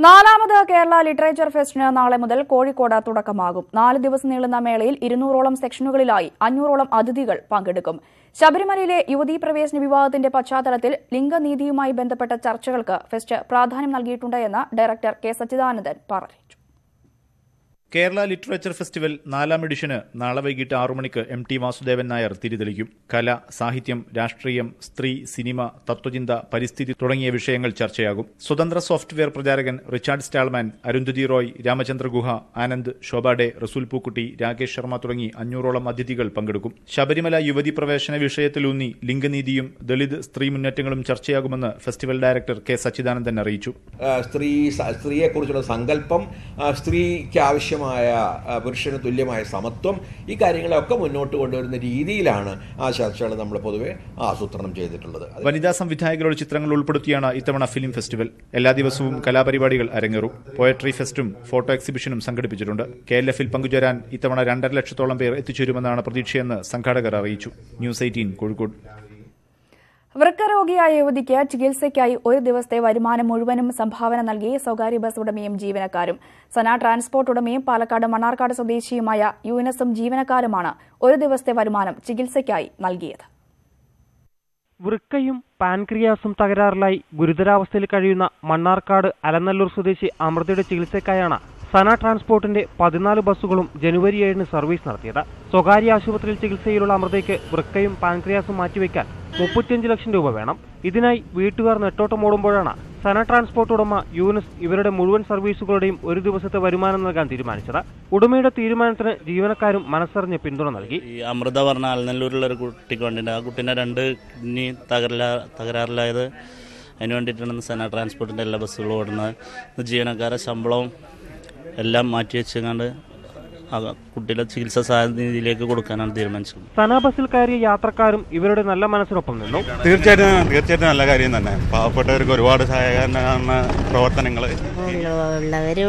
4ാമത് കേരള ലിറ്ററേച്ചർ ഫെസ്റ്റിന് നാളെ മുതൽ കോഴിക്കോട് തുടക്കമാകും. 4 ദിവസം നീളുന്ന മേളയിൽ 200ഓളം സെക്ഷനുകളിലായി 500ഓളം അതിഥികൾ പങ്കെടുക്കും. ശബരിമലയിലെ യുവതീ പ്രവേശന വിവാദത്തിന്റെ പശ്ചാത്തലത്തിൽ ലിംഗനീതിയുമായി ബന്ധപ്പെട്ട ചർച്ചകൾക്ക് ഫെസ്റ്റ് പ്രാധാന്യം നൽകിയിട്ടുണ്ട് എന്ന് ഡയറക്ടർ കെ സച്ചിദാനന്ദൻ പറഞ്ഞു. കേരള ലിറ്ററേച്ചർ ഫെസ്റ്റിവൽ 4ാം എഡിഷന് നാളെ വൈകിട്ട് 6 മണിക്ക് MT വാസുദേവൻ നായർ തിരിതെളിക്കും. കല, സാഹിത്യം, രാഷ്ട്രീയം, സ്ത്രീ, സിനിമ, തത്വചിന്ത, പരിസ്ഥിതി തുടങ്ങിയ വിഷയങ്ങൾ ചർച്ചയാകും. സ്വതന്ത്ര സോഫ്റ്റ്വെയർ പ്രചാരകൻ റിച്ചാർഡ് സ്റ്റാൾമാൻ, അരുന്ധതി റോയ്, രാമചന്ദ്ര ഗുഹ, ആനന്ദ്, ശോഭാഡെ, റസൂൽ പൂക്കുട്ടി, രാകേഷ് ശർമ്മ തുടങ്ങി 500ഓളം അതിഥികൾ പങ്കെടുക്കും. ശബരിമല യുവതി പ്രവേശന വിഷയത്തിലൂന്നി ലിംഗനീതിയും ദളിത് സ്ത്രീ മുന്നേറ്റങ്ങളും ചർച്ചയാകുമെന്ന് ഫെസ്റ്റിവൽ ഡയറക്ടർ കെ സച്ചിദാനന്ദൻ അറിയിച്ചു. സ്ത്രീയെക്കുറിച്ചുള്ള സങ്കല്പം, സ്ത്രീക്ക് ആവശ്യമായ പുരുഷന് തുല്യമായ സമത്വം, ഈ കാര്യങ്ങളൊക്കെ മുന്നോട്ട് കൊണ്ടുവരുന്ന രീതിയിലാണ് ആ ചർച്ചകൾ നമ്മൾ പൊതുവെ ആസൂത്രണം ചെയ്തിട്ടുള്ളത്. വനിതാ സംവിധായകരുടെ ചിത്രങ്ങൾ ഉൾപ്പെടുത്തിയാണ് ഇത്തവണ ഫിലിം ഫെസ്റ്റിവൽ. എല്ലാ ദിവസവും കലാപരിപാടികൾ അരങ്ങേറും. പോയട്രി ഫെസ്റ്റും ഫോട്ടോ എക്സിബിഷനും സംഘടിപ്പിച്ചിട്ടുണ്ട്. KLF-ൽ പങ്കുചേരാൻ ഇത്തവണ 2.5 ലക്ഷത്തോളം പേർ എത്തിച്ചേരുമെന്നാണ് പ്രതീക്ഷയെന്ന് സംഘാടകർ അറിയിച്ചു. ന്യൂസ് 18 കോഴിക്കോട്. വൃക്കരോഗിയായ യുവതിക്ക് ചികിത്സയ്ക്കായി ഒരു ദിവസത്തെ വരുമാനം മുഴുവനും സംഭാവന നൽകി സ്വകാര്യ ബസ് ഉടമയും ജീവനക്കാരും. സന ട്രാൻസ്പോർട്ട് ഉടമയും പാലക്കാട് മണ്ണാർക്കാട് സ്വദേശിയുമായ യുനസും ജീവനക്കാരുമാണ് ഒരു ദിവസത്തെ വരുമാനം ചികിത്സയ്ക്കായി നൽകിയത്. വൃക്കയും പാൻക്രിയാസും തകരാറിലായി ഗുരുതരാവസ്ഥയിൽ കഴിയുന്ന മണ്ണാർക്കാട് അലനല്ലൂർ സ്വദേശി അമൃതയുടെ ചികിത്സയ്ക്കായാണ് സന ട്രാൻസ്പോർട്ടിന്റെ 14 ബസ്സുകളും ജനുവരി 7 സർവീസ് നടത്തിയത്. സ്വകാര്യ ആശുപത്രിയിൽ ചികിത്സയിലുള്ള അമൃതയ്ക്ക് വൃക്കയും പാൻക്രിയാസും മാറ്റിവെക്കാൻ 35 ലക്ഷം രൂപ വേണം. ഇതിനായി വീട്ടുകാർ നെട്ടോട്ടമോടുമ്പോഴാണ് സന ട്രാൻസ്പോർട്ട് ഉടമ യൂനസ് ഇവരുടെ മുഴുവൻ സർവീസുകളുടെയും ഒരു ദിവസത്തെ വരുമാനം നൽകാൻ തീരുമാനിച്ചത്. ഉടമയുടെ തീരുമാനത്തിന് ജീവനക്കാരും മനസ്സറിഞ്ഞ് പിന്തുണ നൽകി. അമൃത പറഞ്ഞ അലനല്ലൂരിലുള്ള ഒരു കുട്ടിക്ക് വേണ്ടിയിട്ട്, ആ കുട്ടീൻ്റെ 2 കിഡ്നി തകരാറിലായത്, അതിന് വേണ്ടിയിട്ടാണ് സന ട്രാൻസ്പോർട്ടിൻ്റെ എല്ലാ ബസ്സുകളും ഓടുന്നത്. ജീവനക്കാരെ ശമ്പളവും എല്ലാം മാറ്റിവെച്ചുകൊണ്ട് കുട്ടിയുടെ ചികിത്സാ സഹായനിധിയിലേക്ക് കൊടുക്കാനാണ് തീരുമാനിച്ചത്. സന ബസ്സിൽ കയറിയ യാത്രക്കാരും ഇവരുടെ നല്ല മനസ്സിനൊപ്പം നിന്നു. തീർച്ചയായിട്ടും നല്ല കാര്യം തന്നെ. പാവപ്പെട്ടവർക്ക് ഒരുപാട് സഹായകരമായ പ്രവർത്തനങ്ങൾ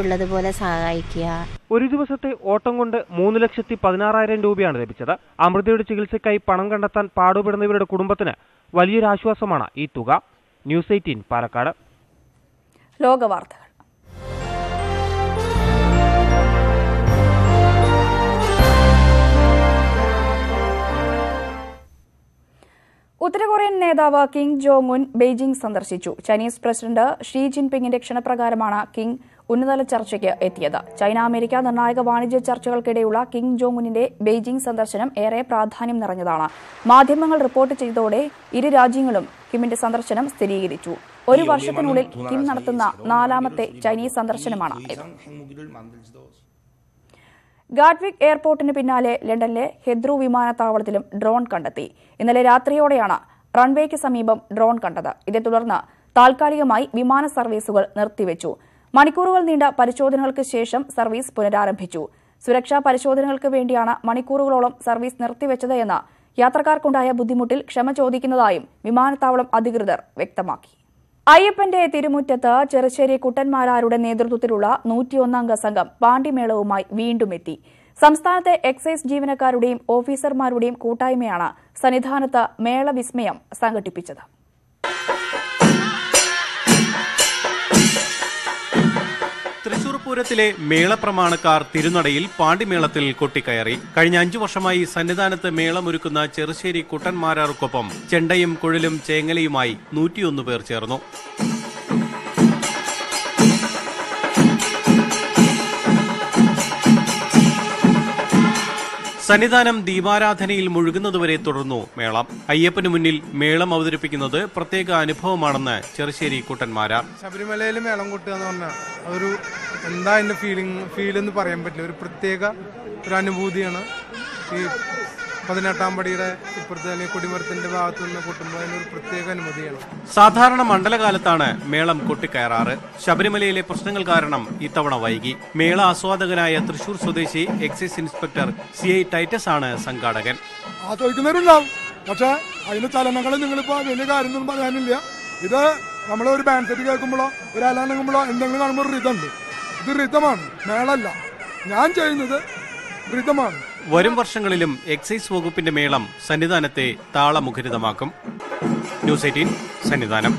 ഉള്ളതുപോലെ സഹായിക്കുക. ഒരു ദിവസത്തെ ഓട്ടം കൊണ്ട് 3,16,000 രൂപയാണ് ലഭിച്ചത്. അമൃതയുടെ ചികിത്സയ്ക്കായി പണം കണ്ടെത്താൻ പാടുപെടുന്നവരുടെ കുടുംബത്തിന് വലിയൊരാശ്വാസമാണ് ഈ തുക. ന്യൂസ് 18 പാലക്കാട്. ലോകവാർത്തകൾ. ഉത്തര കൊറിയൻ നേതാവ് കിം ജോങ് ഉൻ ബെയ്ജിംഗ് സന്ദർശിച്ചു. ചൈനീസ് പ്രസിഡന്റ് ഷീ ജിൻപിങ്ങിന്റെ ക്ഷണപ്രകാരമാണ് കിം ഉന്നതതല ചർച്ചയ്ക്ക് എത്തിയത്. ചൈന അമേരിക്ക നിർണായക വാണിജ്യ ചർച്ചകൾക്കിടെയുള്ള കിം ജോങ് ഉന്നിന്റെ ബെയ്ജിംഗ് സന്ദർശനം ഏറെ പ്രാധാന്യം നിറഞ്ഞതാണ്. മാധ്യമങ്ങൾ റിപ്പോർട്ട് ചെയ്തതോടെ ഇരു രാജ്യങ്ങളും കിമ്മിന്റെ സന്ദർശനം സ്ഥിരീകരിച്ചു. ഒരു വർഷത്തിനുള്ളിൽ കിം നടത്തുന്ന 4ാമത്തെ ചൈനീസ് സന്ദർശനമാണ് ഇത്. ഗാഡ്വിക് എയർപോർട്ടിന് പിന്നാലെ ലണ്ടനിലെ ഹെത്രൂ വിമാനത്താവളത്തിലും ഡ്രോൺ കണ്ടെത്തി. ഇന്നലെ രാത്രിയോടെയാണ് റൺവേക്ക് സമീപം ഡ്രോൺ കണ്ടത്. ഇതേ തുടർന്ന് താൽക്കാലികമായി വിമാന സർവീസുകൾ നിർത്തിവെച്ചു. മണിക്കൂറുകൾ നീണ്ട പരിശോധനകൾക്ക് ശേഷം സർവീസ് പുനരാരംഭിച്ചു. സുരക്ഷാ പരിശോധനകൾക്ക് വേണ്ടിയാണ് മണിക്കൂറുകളോളം സർവീസ് നിർത്തിവെച്ചത് എന്ന് യാത്രക്കാർക്കുണ്ടായ ബുദ്ധിമുട്ടിൽ ക്ഷമ ചോദിക്കുന്നതായും വിമാനത്താവളം അധികൃതർ വ്യക്തമാക്കി. അയ്യപ്പന്റെ തിരുമുറ്റത്ത് ചെറുശ്ശേരി കുട്ടന്മാരാരുടെ നേതൃത്വത്തിലുള്ള 101-അംഗ സംഘം പാണ്ടിമേളവുമായി വീണ്ടും എത്തി. സംസ്ഥാനത്തെ എക്സൈസ് ജീവനക്കാരുടെയും ഓഫീസർമാരുടെയും കൂട്ടായ്മയാണ് സന്നിധാനത്ത് മേളവിസ്മയം സംഘടിപ്പിച്ചത്. തൃശൂർ പൂരത്തിലെ മേളപ്രമാണക്കാർ തിരുനടയിൽ പാണ്ടിമേളത്തിൽ കൊട്ടിക്കയറി. കഴിഞ്ഞ 5 വർഷമായി സന്നിധാനത്ത് മേളമൊരുക്കുന്ന ചെറുശ്ശേരി കുട്ടന്മാരാർക്കൊപ്പം ചെണ്ടയും കുഴലും ചേങ്ങലയുമായി 101 പേർ ചേർന്നു. സന്നിധാനം ദീപാരാധനയിൽ മുഴുകുന്നതുവരെ തുടർന്നു മേളം. അയ്യപ്പന് മുന്നിൽ മേളം അവതരിപ്പിക്കുന്നത് പ്രത്യേക അനുഭവമാണെന്ന് ചെറുശ്ശേരി കുട്ടന്മാരാർ. ശബരിമലയിൽ മേളം കൊട്ടുക എന്ന് പറഞ്ഞാൽ അതൊരു എന്താ അതിന്റെ ഫീൽ എന്ന് പറയാൻ പറ്റില്ല. ഒരു പ്രത്യേക ഒരു അനുഭൂതിയാണ്. ഈ 18-ാം പടിയുടെ ഇപ്പുറത്തെ അല്ലെങ്കിൽ കൊടിമരത്തിന്റെ ഭാഗത്തു നിന്ന് കൊട്ടുമ്പോൾ അതിനൊരു പ്രത്യേക അനുമതിയാണ്. സാധാരണ മണ്ഡലകാലത്താണ് മേളം കൊട്ടിക്കയറാറ്. ശബരിമലയിലെ പ്രശ്നങ്ങൾ കാരണം ഇത്തവണ വൈകി. മേള ആസ്വാദകനായ തൃശൂർ സ്വദേശി എക്സൈസ് ഇൻസ്പെക്ടർ CI ടൈറ്റസ് ആണ് സംഘാടകൻ. ചോദിക്കുന്നവരുണ്ടാവും, പക്ഷെ അതിന്റെ ചലനങ്ങൾ നിങ്ങളിപ്പോ വലിയ കാര്യമൊന്നും പറയാനില്ല. ഇത് നമ്മളൊരു ബാൻഡ് സെറ്റ് കേൾക്കുമ്പോഴോ ഒരു അലാനങ്ങുമ്പോഴോ എന്തെങ്കിലും കാണുമ്പോൾ ഒരു റിതമുണ്ട്. ഇത് റിതമാണ്, മേളല്ല. ഞാൻ ചെയ്യുന്നത് റിതമാണ്. വരും വർഷങ്ങളിലും എക്സൈസ് വകുപ്പിന്റെ മേളം സന്നിധാനത്തെ താളമുഖരിതമാക്കും. ന്യൂസ് 18 സന്നിധാനം.